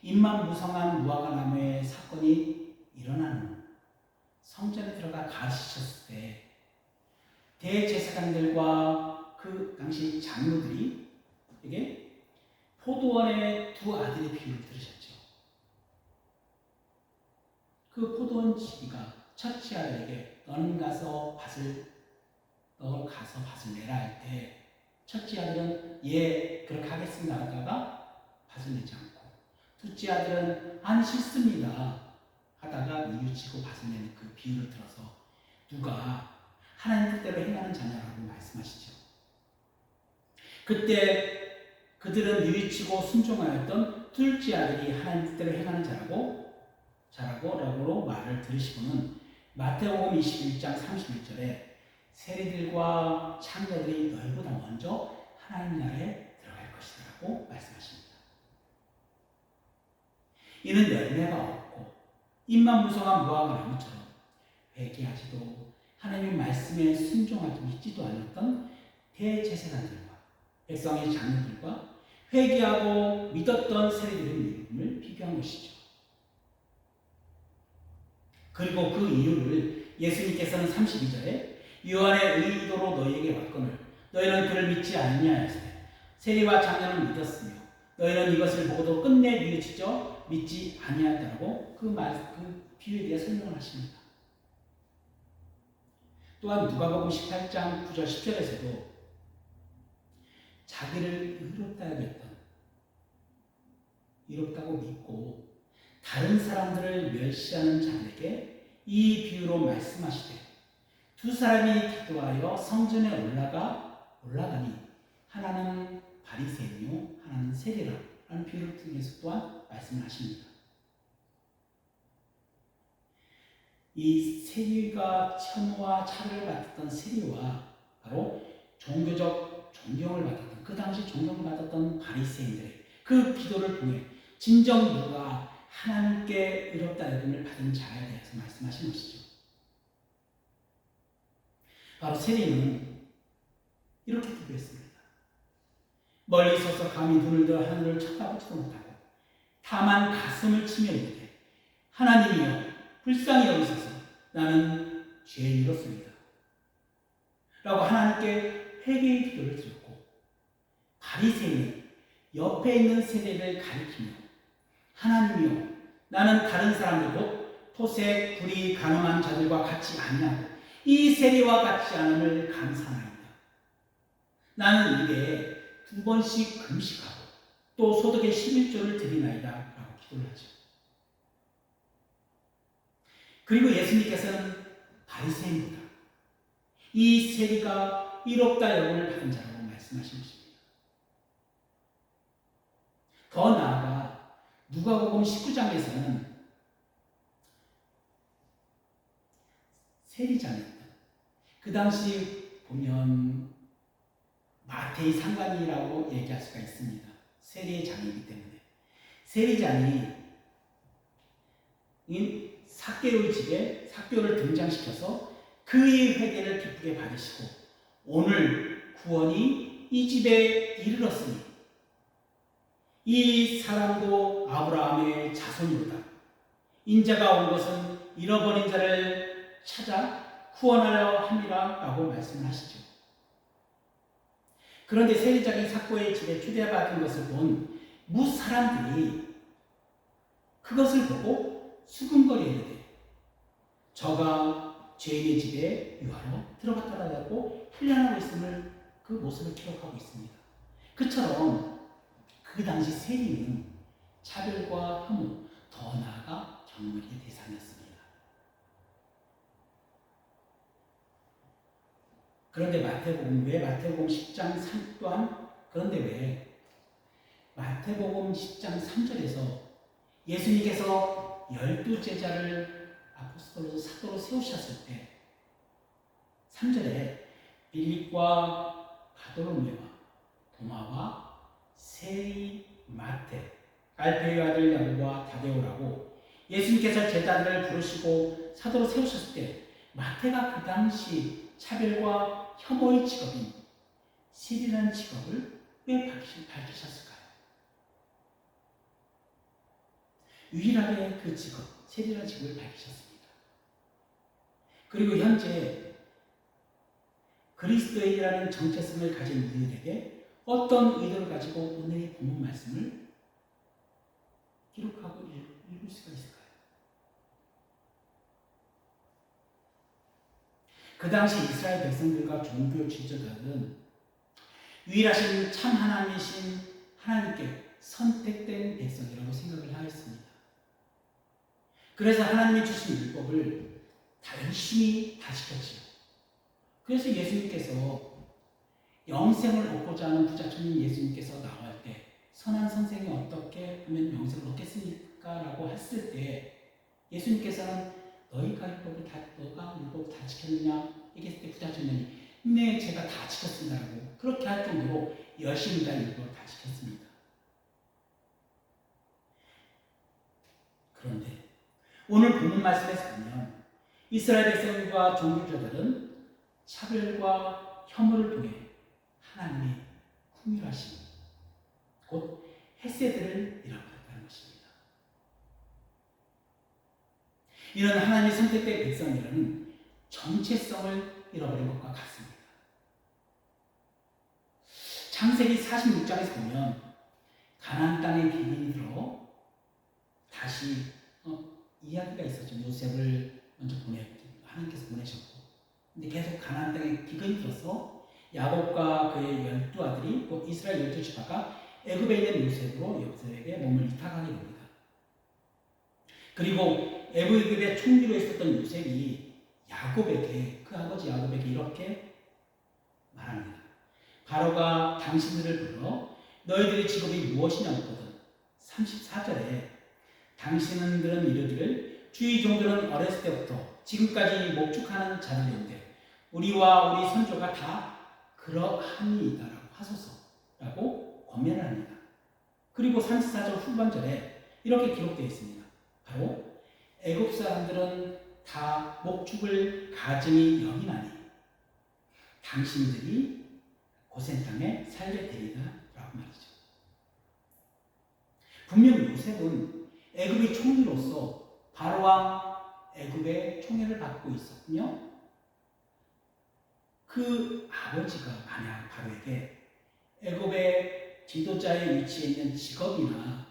임만무성한 무화과나무의 사건이 일어난 후 성전에 들어가 가르치셨을 때 대제사장들과 그 당시 장로들이 이게 포도원의 두 아들의 비유를 들으셨죠. 그 포도원 지기가 첫째 아들에게 너는 가서 밭을 내라 할 때 첫째 아들은 예 그렇게 하겠습니다 하다가 밭을 내지 않고 둘째 아들은 안 싫습니다 하다가 뉘우치고 밭을 내는 그 비유를 들어서 누가 하나님 뜻대로 행하는 자냐라고 말씀하시죠. 그때 그들은 뉘우치고 순종하였던 둘째 아들이 하나님 뜻대로 행하는 자라고 말을 들으시고는 마태복음 21장 31절에 세리들과 창녀들이 너희보다 먼저 하나님 나라에 들어갈 것이라고 말씀하십니다. 이는 열매가 없고 입만 무성한 무화과나무처럼 회개하지도 하나님의 말씀에 순종하지 믿지도 않았던 대제사장들과 백성의 장로들과 회개하고 믿었던 세리들의 믿음을 비교한 것이죠. 그리고 그 이유를 예수님께서는 32절에 요한의 의도로 너희에게 왔거늘 너희는 그를 믿지 아니하였으되 세리와 장로는 믿었으며 너희는 이것을 보고도 끝내 뉘우치죠 믿지 아니하였다고 그 비유에 대해 설명을 하십니다. 또한 누가복음 18장 9절 10절에서도 자기를 의롭다고 믿고 다른 사람들을 멸시하는 자들에게 이 비유로 말씀하시되 두 사람이 기도하여 성전에 올라가니 하나는 바리새인이요 하나는 세리라 라는 비유를 통해서 또한 말씀을 하십니다. 이 세리가 천호와 차를 받았던 세리와 바로 종교적 존경을 받았던 그 당시 존경을 받았던 바리새인들의 그 기도를 통해 진정 누가 하나님께 의롭다 여김을 받은 자에 대해서 말씀하신 것이죠. 바로 세리는 이렇게 기도했습니다. 멀리 서서 감히 눈을 들어 하늘을 쳐다보지도 못하고 다만 가슴을 치며 이르되 하나님이여 불쌍히 여기소서 나는 죄인이었습니다 라고 하나님께 회개의 기도를 드렸고 바리새인은 옆에 있는 세대를 가리키며 하나님이여 나는 다른 사람들도 토색, 불의, 가늠한 자들과 같이 아니하고 이 세리와 같지 않음을 감사하나이다. 나는 이게 2번씩 금식하고 또 소득의 11조를 드리나이다 라고 기도를 하죠. 그리고 예수님께서는 바리새인보다 이 세리가 의롭다 여김을 받은 자라고 말씀하신 것입니다. 더 나아가 누가복음 19장에서는 세리장이었다. 그 당시 보면 마태의 상관이라고 얘기할 수가 있습니다. 세리의 장이기 때문에 세리장이 삭개오의 집에 삭개오를 등장시켜서 그의 회개를 기쁘게 받으시고 오늘 구원이 이 집에 이르렀으니 이 사람도 아브라함의 자손이로다. 인자가 온 것은 잃어버린 자를 찾아 구원하려 함이라 라고 말씀하시죠. 그런데 세리장이 삭개오의 집에 초대받은 것을 본 무사람들이 그것을 보고 수군거리는데 저가 죄인의 집에 유하러 들어갔다라고 훈련하고 있음을 그 모습을 기록하고 있습니다. 그처럼 그 당시 세리는 차별과 혐오, 더 나아가 경멸의 대상이었습니다. 그런데 왜 마태복음 10장 3 또한 그런데 왜 마태복음 10장 3절에서 예수님께서 12제자를 아포스톨로서 사도로 세우셨을 때 3절에 빌립과 바돌로메와 도마와 세이 마테 알페의 아들 야고보와 다데오라고 예수님께서 제자들을 부르시고 사도로 세우셨을 때 마테가 그 당시 차별과 혐오의 직업인 세리라는 직업을 왜 밝히셨을까요? 유일하게 그 직업, 세리라는 직업을 밝히셨습니다. 그리고 현재 그리스도인이라는 정체성을 가진 우리들에게 어떤 의도를 가지고 오늘의 본문 말씀을 기록하고 읽을 수가 있을까요? 그 당시 이스라엘 백성들과 종교 지도자들은 유일하신 참 하나님이신 하나님께 선택된 백성이라고 생각을 하였습니다. 그래서 하나님이 주신 율법을 다 열심히 다 지켰지요. 그래서 예수님께서 영생을 얻고자 하는 부자촌인 예수님께서 나올 때 선한 선생이 어떻게 하면 영생을 얻겠습니까? 라고 했을 때 예수님께서는 너가 율법을 다 지켰느냐? 얘기했을 때 부자촌이 네, 제가 다 지켰습니다 라고 그렇게 할 정도로 열심히 다 율법을 다 지켰습니다. 그런데 오늘 본문 말씀에서 보면 이스라엘 백성과 종교자들은 차별과 혐오를 통해 하나님의 긍휼하심, 곧 헤세드를 잃어버렸다는 것입니다. 이런 하나님의 선택된 백성이라는 정체성을 잃어버린 것과 같습니다. 창세기 46장에서 보면 가나안 땅에 기근이 들어 다시 이야기가 있었죠. 요셉을 먼저 하나님께서 보내셨고, 근데 계속 가나안 땅에 기근이 들어서 야곱과 그의 12아들이 곧 이스라엘 12지파가 애굽에 있는 요셉에게 몸을 이탁하게 됩니다. 그리고 애굽의 총리로 있었던 요셉이 그 아버지 야곱에게 이렇게 말합니다. 바로가 당신들을 불러 너희들의 직업이 무엇이냐 묻거든 34절에 당신들은 이르기를 주의 종들은 어렸을 때부터 지금까지 목축하는 자들인데 우리와 우리 선조가 다 그러하니이다라고 하소서라고 권면을 합니다. 그리고 34절 후반절에 이렇게 기록되어 있습니다. 바로 애굽 사람들은 다 목축을 가증히 여기나니 당신들이 고센 땅에 살게 되리라 라고 말이죠. 분명 요셉은 애굽의 총리로서 바로와 애굽의 총애를 받고 있었군요. 그 아버지가 만약 바로에게 애굽의 지도자의 위치에 있는 직업이나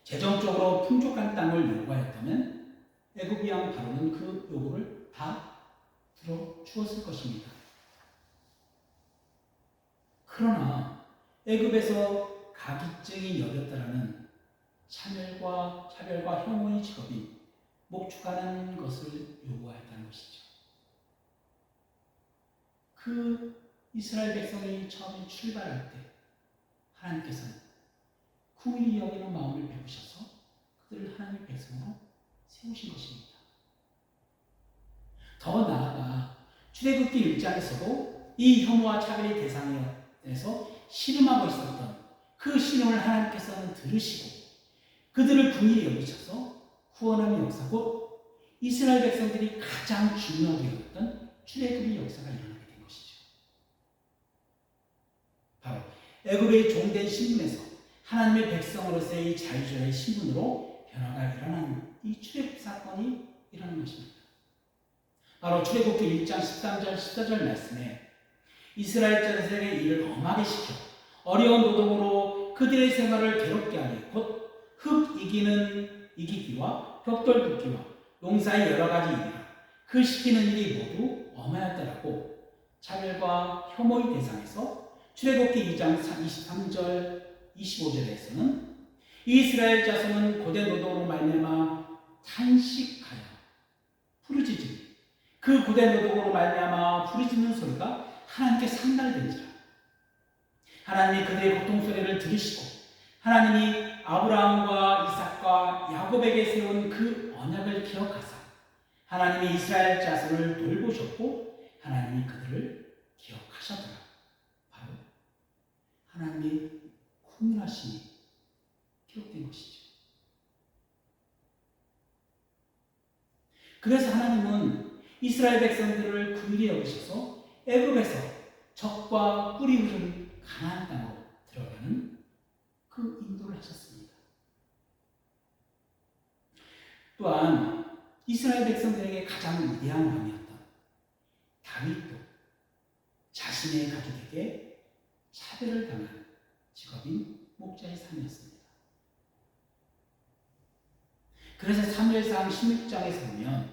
재정적으로 풍족한 땅을 요구하였다면 애굽 왕 바로는 그 요구를 다 들어주었을 것입니다. 그러나 애굽에서 가기증이 여겼다라는 차별과 혐오의 직업이 목축하는 것을 요구하였다는 것이죠. 그 이스라엘 백성이 처음에 출발할 때 하나님께서는 긍휼히 여기는 마음을 베푸셔서 그들을 하나님의 백성으로 세우신 것입니다. 더 나아가 출애굽기 1장에서도 이 혐오와 차별의 대상에서 씨름하고 있었던 그 씨름을 하나님께서는 들으시고 그들을 긍휼히 여기셔서 구원하는 역사, 곧 이스라엘 백성들이 가장 중요하게 여겼던 출애굽의 역사가 일어나게 된 것이죠. 바로 애굽의 종된 신분에서 하나님의 백성으로서의 자유자의 신분으로 변화가 일어나는 이 출애굽 사건이 일어나는 것입니다. 바로 출애굽기 1장 13절 14절 말씀에 이스라엘 자들의 일을 엄하게 시켜 어려운 노동으로 그들의 생활을 괴롭게 하니 곧 흙 이기기와 벽돌 붓기와 농사의 여러 가지 일이라 그 시키는 일이 모두 엄하였더라고. 차별과 혐오의 대상에서 출애굽기 2장 23절 25절에서는 이스라엘 자손은 고된 노동으로 말미암아 탄식하여 부르짖으니 그 고된 노동으로 말미암아 부르짖는 소리가 하나님께 상달된지라. 하나님이 그들의 고통 소리를 들으시고 하나님이 아브라함과 이삭과 야곱에게 세운 그 언약을 기억하사 하나님이 이스라엘 자손을 돌보셨고 하나님이 그들을 기억하셨더라. 바로 하나님의 국률하심이 기록된 것이죠. 그래서 하나님은 이스라엘 백성들을 긍휼히 여기셔서 애굽에서 적과 뿌리 흐르는 가나안 땅으로 들어가는 그 인도를 하셨습니다. 또한 이스라엘 백성들에게 가장 위대한 왕이었던 다윗도 자신의 가족에게 차별을 당한 직업인 목자의 삶이었습니다. 그래서 사무엘상 16장에서 보면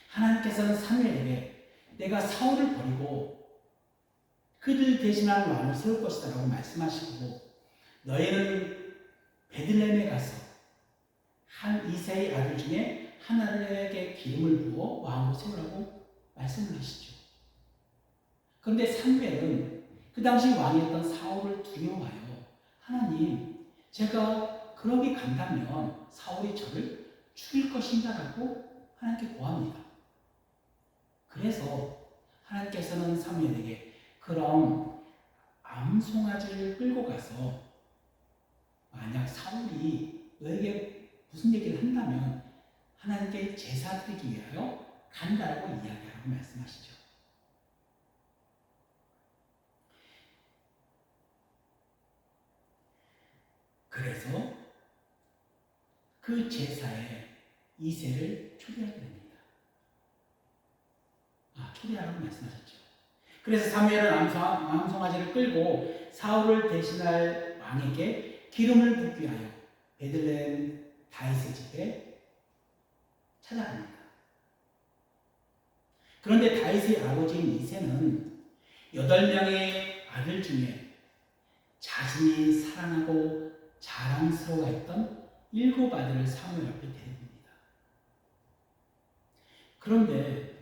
하나님께서는 사무엘에게 내가 사울을 버리고 그들 대신하는 왕을 세울 것이다 라고 말씀하시고 너희는 베들레헴에 가서 한 이세의 아들 중에 하나에게 기름을 부어 왕으로 세우라고 말씀을 하시죠. 그런데 사무엘은 그 당시 왕이었던 사울을 두려워하여 하나님, 제가 그러게 간다면 사울이 저를 죽일 것인가 라고 하나님께 고합니다. 그래서 하나님께서는 사무엘에게 그럼 암송아지를 끌고 가서 만약 사울이 너에게 무슨 얘기를 한다면 하나님께 제사 드리기 위하여 간다라고 이야기하라고 말씀하시죠. 그래서 그 제사에 이새를 초대하게 됩니다. 초대하라고 말씀하셨죠. 그래서 사무엘은 암송아지를 끌고 사울을 대신할 왕에게 기름을 붓기 위하여 베들레헴 다윗의 집에 찾아갑니다. 그런데 다윗의 아버지인 이새는 8명의 아들 중에 자신이 사랑하고 자랑스러워했던 7 아들을 사무엘 앞에 데려옵니다. 그런데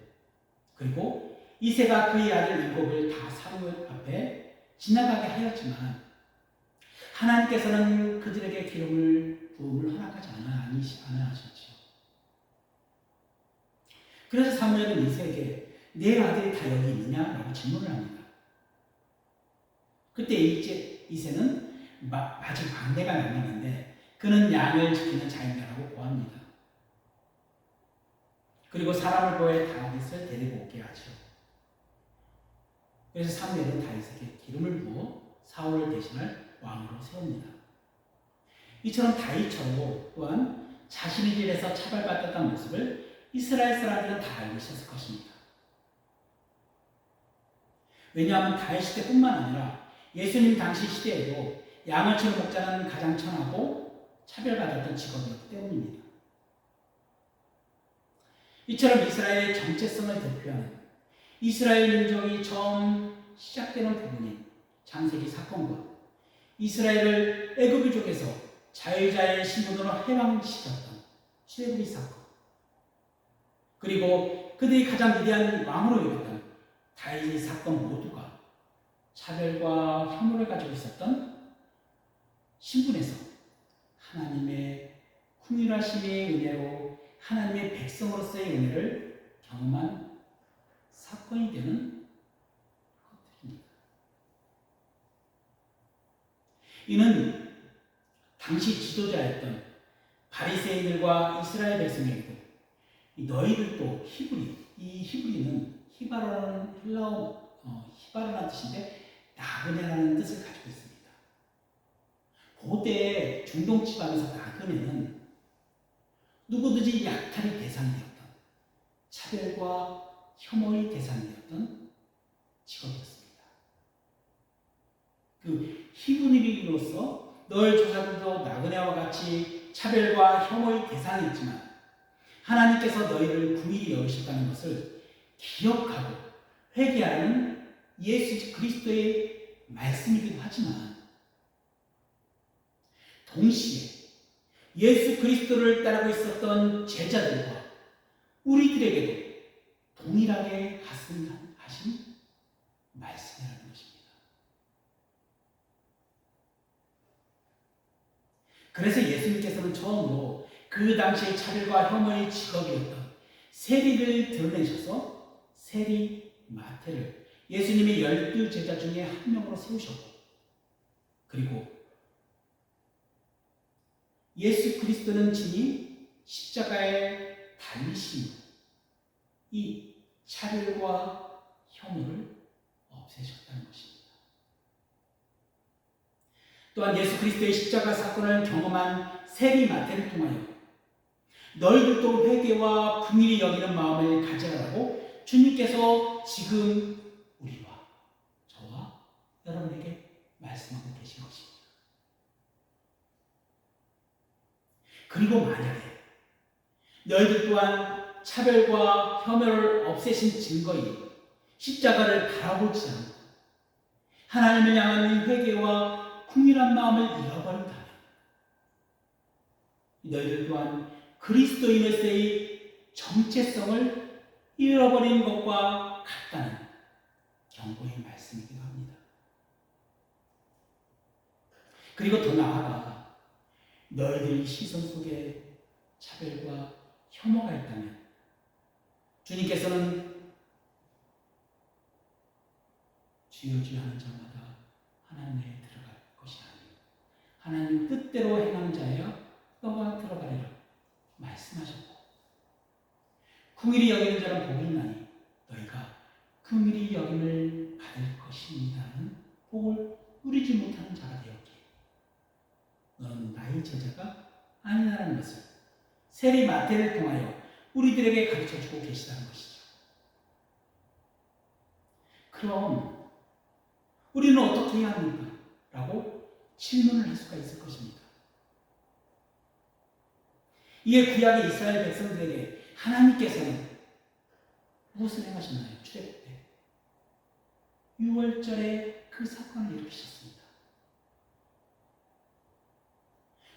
그리고 이새가 그의 아들 7을 다 사무엘 앞에 지나가게 하였지만 하나님께서는 그들에게 기름을 부음을 허락하지 않으셨지요. 그래서 사무엘은 이새에게 내 아들이 다 여기 있느냐? 라고 질문을 합니다. 그때 이새는 아직 막내가 남았는데 그는 양을 지키는 자인이라고 고합니다. 그리고 사람을 보여 다윗을 데리고 오게 하죠. 그래서 사무엘은 다윗에게 기름을 부어 사울을 대신할 왕으로 세웁니다. 이처럼 다윗처럼 또한 자신의 길에서 차별받았던 모습을 이스라엘 사람들은 다 알고 있었을 것입니다. 왜냐하면 다윗 시대뿐만 아니라 예수님 당시 시대에도 양을 치는 목자는 가장 천하고 차별받았던 직업이었기 때문입니다. 이처럼 이스라엘의 정체성을 대표하는 이스라엘 민족이 처음 시작되는 부분인 창세기 사건과 이스라엘을 애굽민족에서 자유자의 신분으로 해방시켰던 출애굽기 사건, 그리고 그들이 가장 위대한 왕으로 여겼던 다윗의 사건 모두가 차별과 혐오를 가지고 있었던 신분에서 하나님의 긍휼하심의 은혜로 하나님의 백성으로서의 은혜를 경험한 사건이 되는 것들입니다. 이는 당시 지도자였던 바리새인들과 이스라엘 백성에게도 너희들도 이 히브리는 히바르라는 히바르라는 뜻인데 나그네라는 뜻을 가지고 있습니다. 고대 중동 지방에서 나그네는 누구든지 약탈의 대상이 되었던 차별과 혐오의 대상이 되었던 직업이었습니다. 그 히브리인으로서 너희 조상들도 나그네와 같이 차별과 혐오의 대상이었지만 하나님께서 너희를 긍휼히 여기셨다는 것을 기억하고 회개하는 예수 그리스도의 말씀이기도 하지만 동시에 예수 그리스도를 따르고 있었던 제자들과 우리들에게도 동일하게 하신 말씀이라는 것입니다. 그래서 예수님께서는 처음으로 그 당시의 차별과 혐오의 직업이었던 세리를 드러내셔서 세리 마태를 예수님의 12제자 중에 한 명으로 세우셨고, 그리고 예수 그리스도는 진히 십자가에 달리신 이 차별과 혐오를 없애셨다는 것입니다. 또한 예수 그리스도의 십자가 사건을 경험한 세리 마태를 통하여 너희들도 회개와 긍휼히 여기는 마음을 가져라고 주님께서 지금 우리와 저와 여러분에게 말씀하고 계신 것입니다. 그리고 만약에 너희들 또한 차별과 혐오를 없애신 증거인 십자가를 바라보지 않고 하나님을 향한 회개와 긍휼한 마음을 잃어버린다면 너희들 또한 그리스도인으로서의 정체성을 잃어버린 것과 같다는 경고의 말씀이기도 합니다. 그리고 더 나아가 너희들 시선 속에 차별과 혐오가 있다면 주님께서는 주여 주여 하는 자마다 하나님 내에 들어갈 것이 아니요 하나님 뜻대로 행하는 자여 너가 들어가리라 말씀하셨고, 긍휼히 여기는 자는 복이 있나니 너희가 긍휼히 여김을 받을 것입니다는 복을 누리지 못하는 자가 되었기에 너는 나의 제자가 아니라는 것을 세리 마태를 통하여 우리들에게 가르쳐주고 계시다는 것이죠. 그럼 우리는 어떻게 해야 합니까? 라고 질문을 할 수가 있을 것입니다. 이에 구약의 이스라엘 백성들에게 하나님께서는 무엇을 행하셨나요? 출애굽 때 6월절에 그 사건을 일으키셨습니다.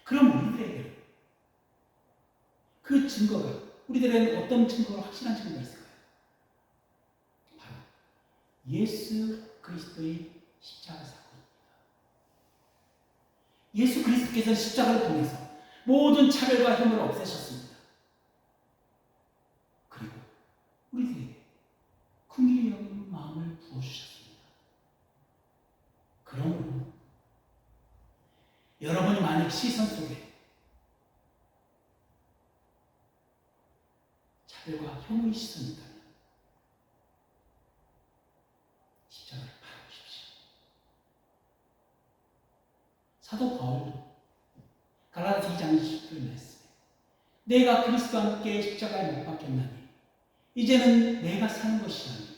그럼 우리들에게 그 증거가, 우리들에게는 어떤 증거가, 확실한 증거가 있을까요? 바로 예수 그리스도의 십자가 사건입니다. 예수 그리스도께서는 십자가를 통해서 모든 차별과 혐오를 없애셨습니다. 그리고 우리들에게 긍휼히 여기는 마음을 부어주셨습니다. 그러므로 여러분이 만약 시선 속에 차별과 혐오의 시선이 있다면 십자가를 바라보십시오. 사도 바울도 갈라디아 2장 20절 말씀에 내가 그리스도와 함께 십자가에 못 박혔나니 이제는 내가 사는 것이 아니요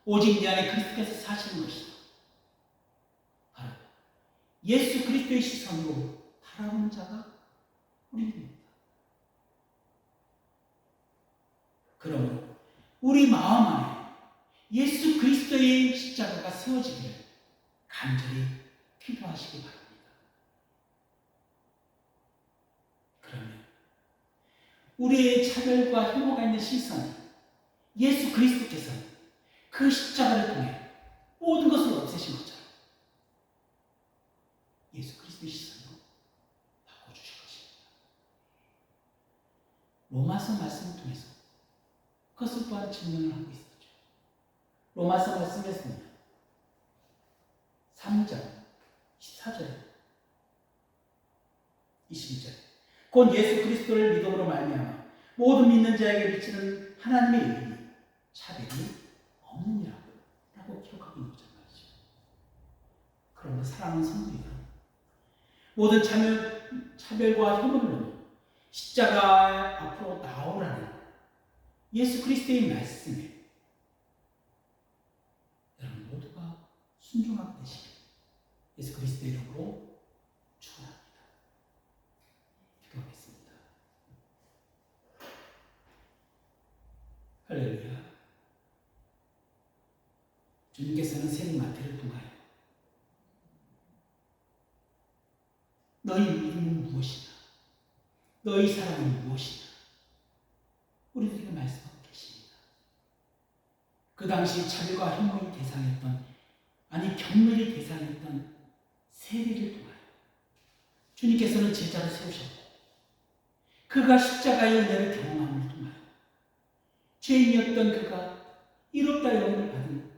오직 내 안에 그리스도께서 사시는 것이다. 바로 예수 그리스도의 시선으로 바라보는 자가 우리입니다. 그러므로 우리 마음 안에 예수 그리스도의 십자가가 세워지기를 간절히 기도하시기 바랍니다. 그러면 우리의 차별과 혐오가 있는 시선, 예수 그리스도께서는 그 십자가를 통해 모든 것을 없애신 것처럼 예수 그리스도의 시선으로 바꿔주실 것입니다. 로마서 말씀을 통해서 그것을 또한 증명을 하고 있었죠. 로마서 말씀에서는 3장 14절 22절 곧 예수 그리스도를 믿음으로 말미암아 모든 믿는 자에게 비치는 하나님의 의인이 차별이 없느니라 라고 기록하고 있는 거죠. 그런데 사랑하는 성도 여러분, 모든 차별과 혐오를 넘어 십자가 앞으로 나오라는 예수 그리스도의 말씀에 여러분 모두가 순종하게 되시길 예수 그리스도의 이름으로 축원합니다. 기도하겠습니다. 할렐루야. 주님께서는 세리 마태를 통하여 너희 믿음은 무엇이냐, 너희 사랑은 무엇이냐 우리들에게 말씀하고 계십니다. 그 당시 차별과 혐오의 대상이었던, 아니 경멸의 대상이었던 세리를 통하여 주님께서는 제자를 세우셨고 그가 십자가의 은혜를 경험함을 통하여 죄인이었던 그가 이롭다 여김을 받은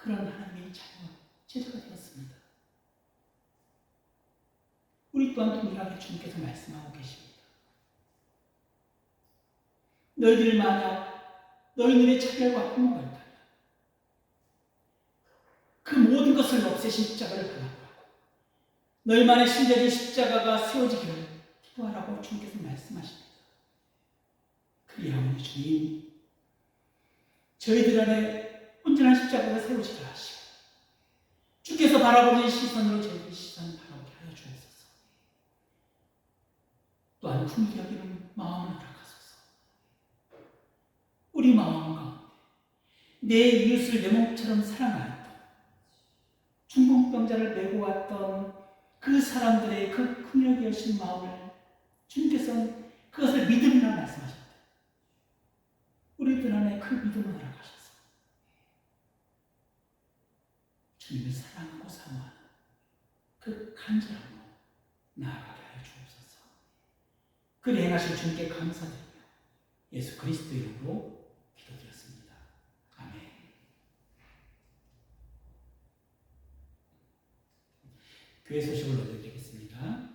그런 하나님의 자녀, 제자가 되었습니다. 우리 또한 동일하게 주님께서 말씀하고 계십니다. 너희들 만약 너희들의 차별과 흠모가 있다면 그 모든 것을 없애신 십자가를 바라보라고, 너희만의 신자된 십자가가 세워지기를 기도하라고 주님께서 말씀하십니다. 그리하오니 주님, 저희들 안에 온전한 십자가가 세워지게 하시고 주께서 바라보는 시선으로 저희의 시선을 바라보게 하여 주옵소서. 또한 품위 여기는 마음을 허락하소서. 우리 마음 가운데 내 이웃을 내 몸처럼 사랑하였던, 중풍병자를 메고 왔던 그 사람들의 그 긍휼히 여신 마음을 주님께서는 그것을 믿음이라 말씀하셨다. 우리들 안에 그 믿음을 허락하셔서 주님을 사랑하고 사모하는 그 간절함으로 나아가게 하여 주옵소서. 그리 행하실 주님께 감사드리며 예수 그리스도 이름으로 기도드렸습니다. 아멘. 교회 소식을 올려드리겠습니다.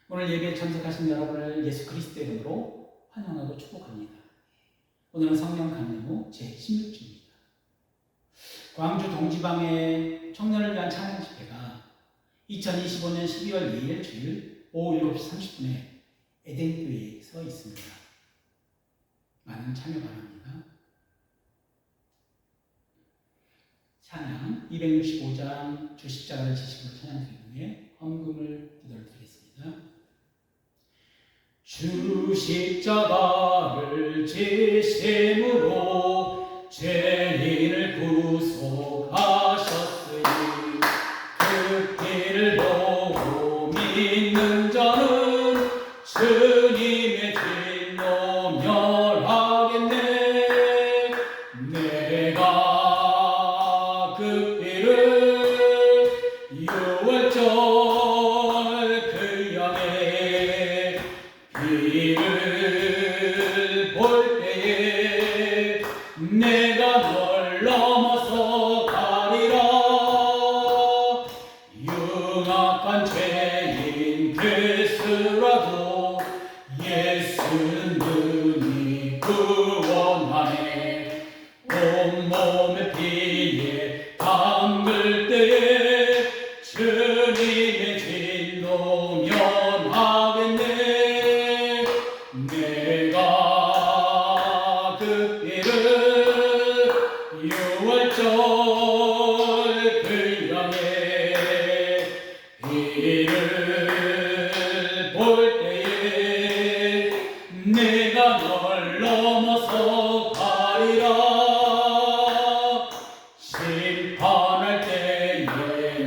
오늘 예배에 참석하신 여러분을 예수 그리스도 이름으로 환영하고 축복합니다. 오늘은 성령 강림후 제16주입니다. 광주 동지방의 청년을 위한 찬양 집회가 2025년 12월 2일 주일 오후 7시 30분에 에덴교회에서 있습니다. 많은 참여 바랍니다. 찬양 265장 주 십자가를 지시고 찬양 드리기 위해 헌금을 기도드리겠습니다. 주 십자가를 지심으로 죄인을 구속하셨으니 그 길을 보고 믿는 자는 주님의 진노 멸하겠네. 내가 그 길을 유월절 그 양에 비를 볼 때에 내가 널 넘어서 가리라. 흉악한 죄인 될수라도 예수는 능히 구원하네. 온몸에 피에 담글 때에 주님의 진노 면하겠네. 내가 그 길을 유월절 그 양에 비를 볼 때에 내가 널 넘어서 가리라. 심판할 때에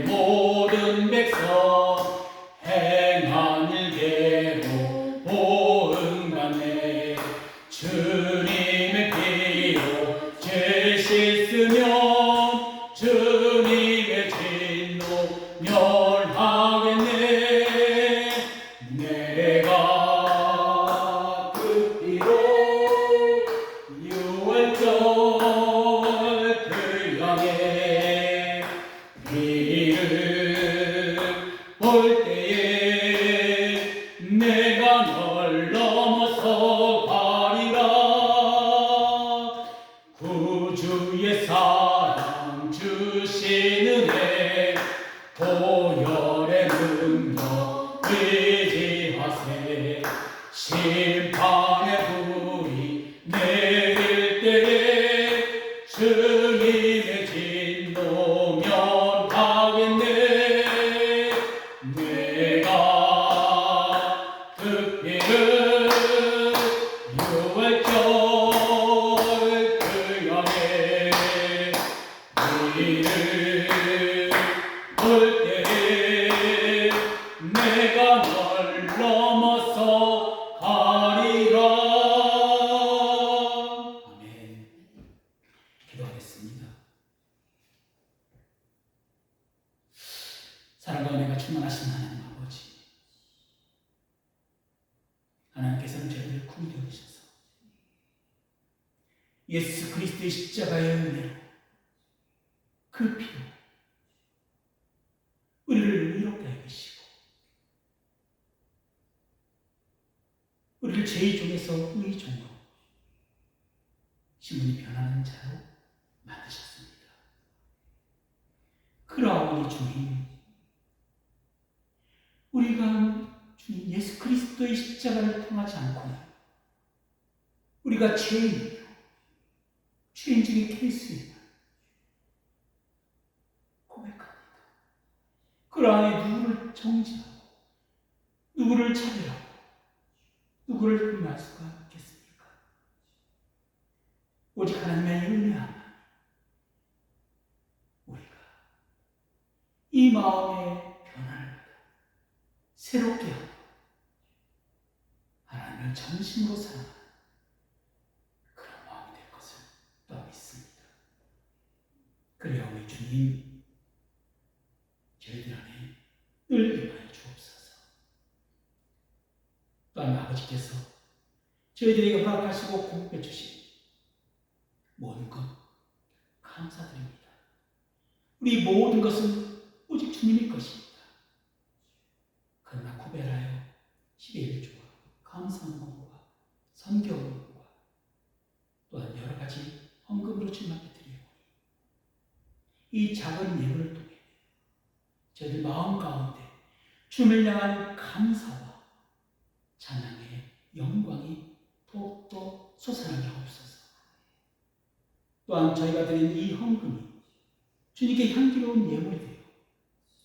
모든 백성 행한 일대로 보응받네. 주님의 피로 죄 씻으면 주님의 진노 멸하겠네. 내가 그 피로 유월절 그 양에 비를 볼 때에 내가 널 넘어서 가리라. 구주의 사랑 주시는 애 보혈의 능력 의지하세. 심판의 불이 내릴 때에 주님의 진노 면하겠네. 내가 그 길을 유월절 그 양에 비를 볼 때에 내가 널 넘어서 가리라. 아멘. 기도하겠습니다. 사랑과 은혜가 충만하신 하나님 아버지, 하나님께서는 저희를 구원해 주셔서 예수 그리스도의 십자가의 은혜로 그 피로 우리를 의롭게 여기시고 우리를 죄의 종에서 의의 종으로 신분이 변하는 자로 만드셨습니다. 그러하오니 주님, 우리가 주님 예수 그리스도의 십자가를 통하지 않고는 우리가 죄인이요 죄인 중에 케이스이다 고백합니다. 그러하니 누구를 정죄하고 누구를 차별하고 누구를 흠할 수가 있겠습니까? 오직 하나님의 은혜하만 우리가 이 마음의 변화를 받아 새롭게 하고 하나님을 전심으로 사랑하는 그런 마음이 될 것을 또 믿습니다. 그래야 우리 주님 저희들 안에 늘 임하여 주옵소서. 또한 아버지께서 저희들에게 허락하시고 공급해 주신 모든 것 감사드립니다. 우리 모든 것은 오직 주님의 것입니다. 그러나 구별하여 11조와 감사한 것과 선교한 것과 또한 여러 가지 헌금으로 주님께 드리오니 이 작은 예물을 통해 저희들 마음 가운데 주님을 향한 감사와 찬양의 영광이 더욱더 솟아나게 하옵소서. 또한 저희가 드린 이 헌금이 주님께 향기로운 예물이 되어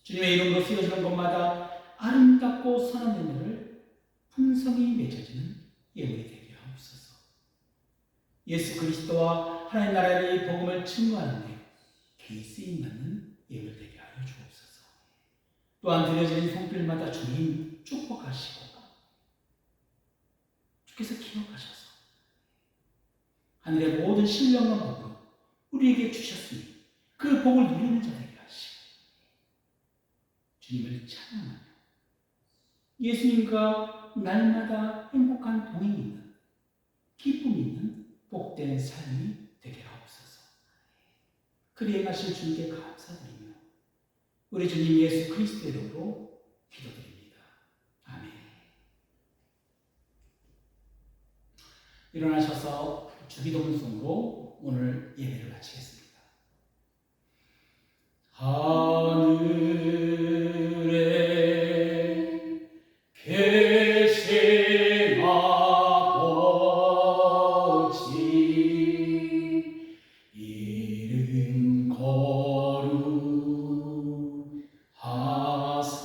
주님의 이름으로 쓰여지는 것마다 아름답고 선한 열매를 풍성히 맺어지는 예물이 되게 하옵소서. 예수 그리스도와 하나님 나라의 복음을 증거하는 데 귀히 쓰임받는 예물 되게 하여 주옵소서. 또한 드려지는 손길마다 주님 축복하시고 주께서 기억하셔서 하늘의 모든 신령한 복을 우리에게 주셨으니 그 복을 누리는 자 되게 하시고 주님을 찬양하며 예수님과 날마다 행복한 동행이 있는 기쁨이 있는 복된 삶이 되게 하옵소서. 그리 행하실 주님께 감사드리며 우리 주님 예수 그리스도의 이름으로 기도드립니다. 아멘. 일어나셔서 주기도문송으로 오늘 예배를 마치겠습니다. 하늘에 계신 아버지 이름 거룩하사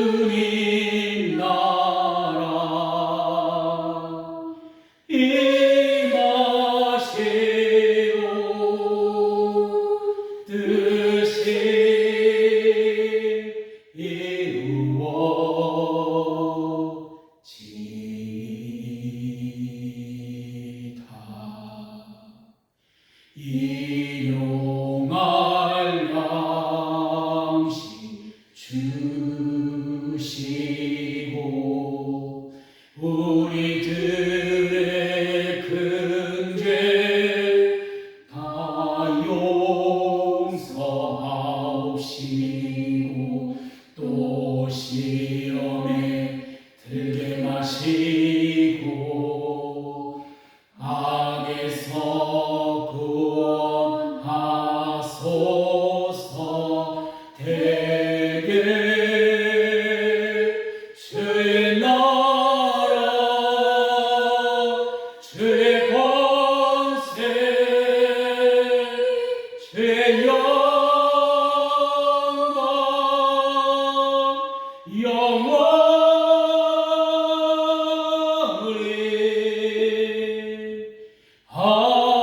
주님 나라 임하시고 뜻이 이루어지이다. 일용할 양식 주시고 우리들의 큰 죄 다 용서하옵시고 또 시험에 들게 마시고 악에서 구원하소서. 대개 주의 나라 주의 권세 주의 영광 영원히 아멘.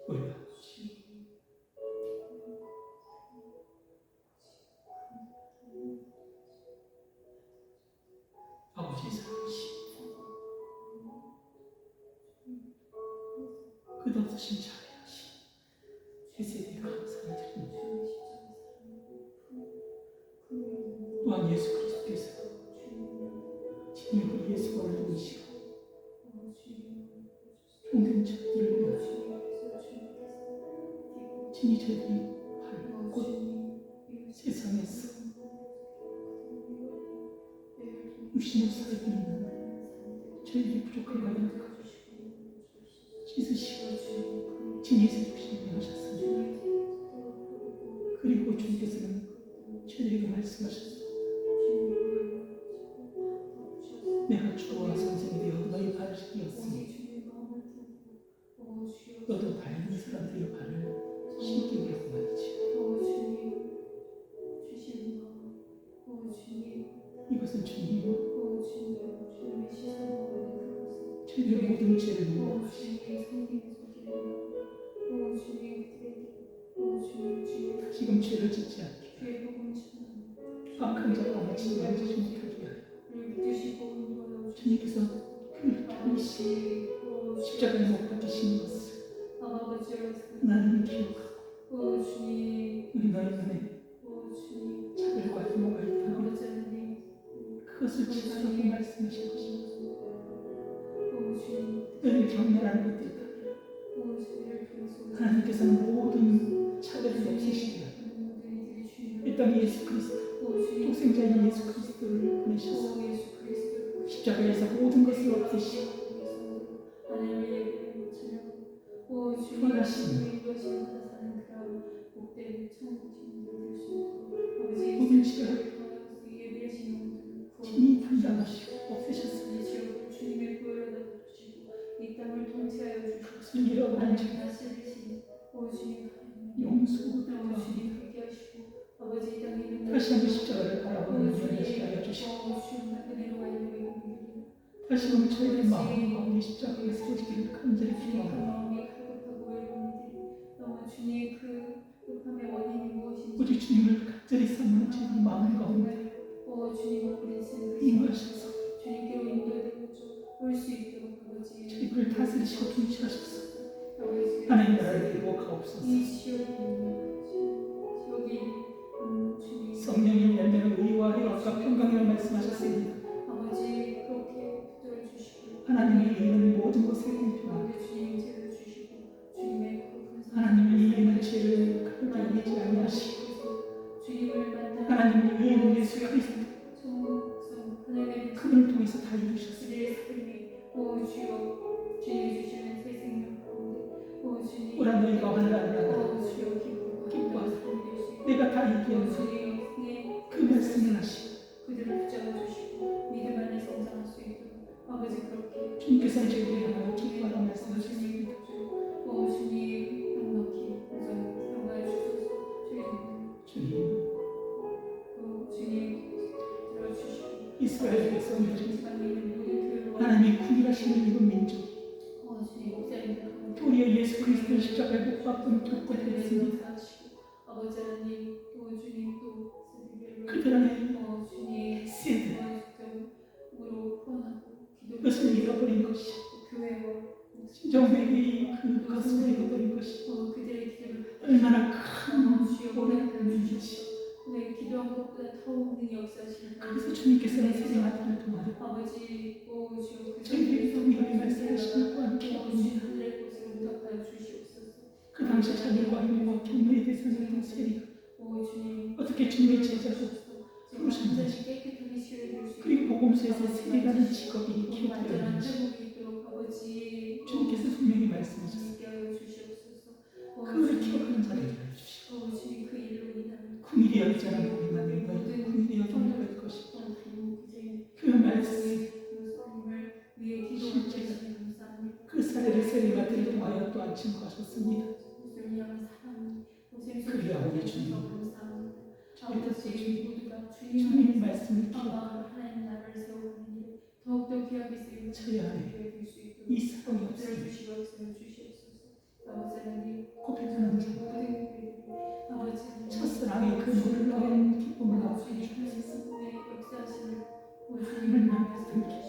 우리 아버지 사랑하시고 끝없으신 자비하시고 모든 죄들을 위하여 진이 저희들이 곧 세상에서 육신을 살고 있는 저희들이 부족한 것을 씻으시고 진이 육신을 위하셨습니다. 그리고 주님께서는 저희에게 말씀하셨습니다. 내가 주와 선생이 되어 너희 발을 씻기었으니 너도 다른 사람들의 발을 씻기려고 말이지. 이것은 주님 저희의 모든 죄를 용서하시고 지금 죄를 짓지 않게 악한 자가 마치 만지지 못하게 하여 주님께서 그 편이시 십자가에 못 박히신 것을 나는 기억하고 우리 너희 안에 차별과 혐오가 있다면 그것을 지으라고 말씀하신 것입니다. 너희를 경멸하는 것도 있다면 하나님께서는 모든 차별을 없애시기 위하여 이 땅에 예수 그리스도 독생자인 예수 그리스도를 보내셔서 십자가에서 모든 것을 없애시고 부활하신 모든 죄를 진이 담당하시고 없애셨습니다. 그것을 잃어버린 죄 용서하옵소서. 다시 한번 십자가를 바라보는 눈을 하여 주시고 다시 한번 저희의 마음이 십자가에 서지기를 간절히 기도합니다. 오직 주님을 간절히 삼는 저희 마음 가운데 임하셔서 저희를 다스리시고 통치하셔서 하나님 나라를 이루어 가옵소서. 성령의 열매는 의와 희락과 평강이라고 말씀하셨습니다. 하나님의 의는 모든 것을 공평합니다. 하나님의 의는 죄를 가볍게 여기지 아니하시고 하나님의 의는 예수 그리스도 그분을 통해서 다 이루셨습니다. 오라 너희가 환난을 기뻐하라. 내가 다 이기었노라. 그 말씀을 하시고 주님께서 저희를 향하여 기뻐하라 말씀하셨습니다. 주님 이스라엘 백성들이 하나님의 국이라시는 이분 민족 우리의 예수 그리스도의 십자가에 못 박은 족속이 있습니다. 그들 안에 세대 그것을 잃어버린 것이 진정되게 그것을 잃어버린 것이 얼마나 큰 오래인지 그래서 주님께서는 세례마다를 통하여 저희에게 동일하게 말씀하시는 과 함께 합니다. 그 당시 자녀과 이모와 경매의 대상이었던 세리가 어떻게 주님의 제자로 부르셨는지 그리고 복음서에서 세리라는 직업이 기록되었는지 주님께서 분명히 말씀하셨습니다. 그를 기억하는 자들을 주시고 궁일이 여자라는 우리만의 너희는 궁일이 여자가 될 것이다. 그 말씀 실제가 그 사례를 세리가 들 통하여 또한 증거하셨습니다. 그리하여 우리 주님 저희도 주님의 말씀을 기억하고 저희 안에 이 사랑이 없습니다. 고백하는 자 첫사랑의 그 놀라운 기쁨을 얻게 주옵소서. 하나님을 만나는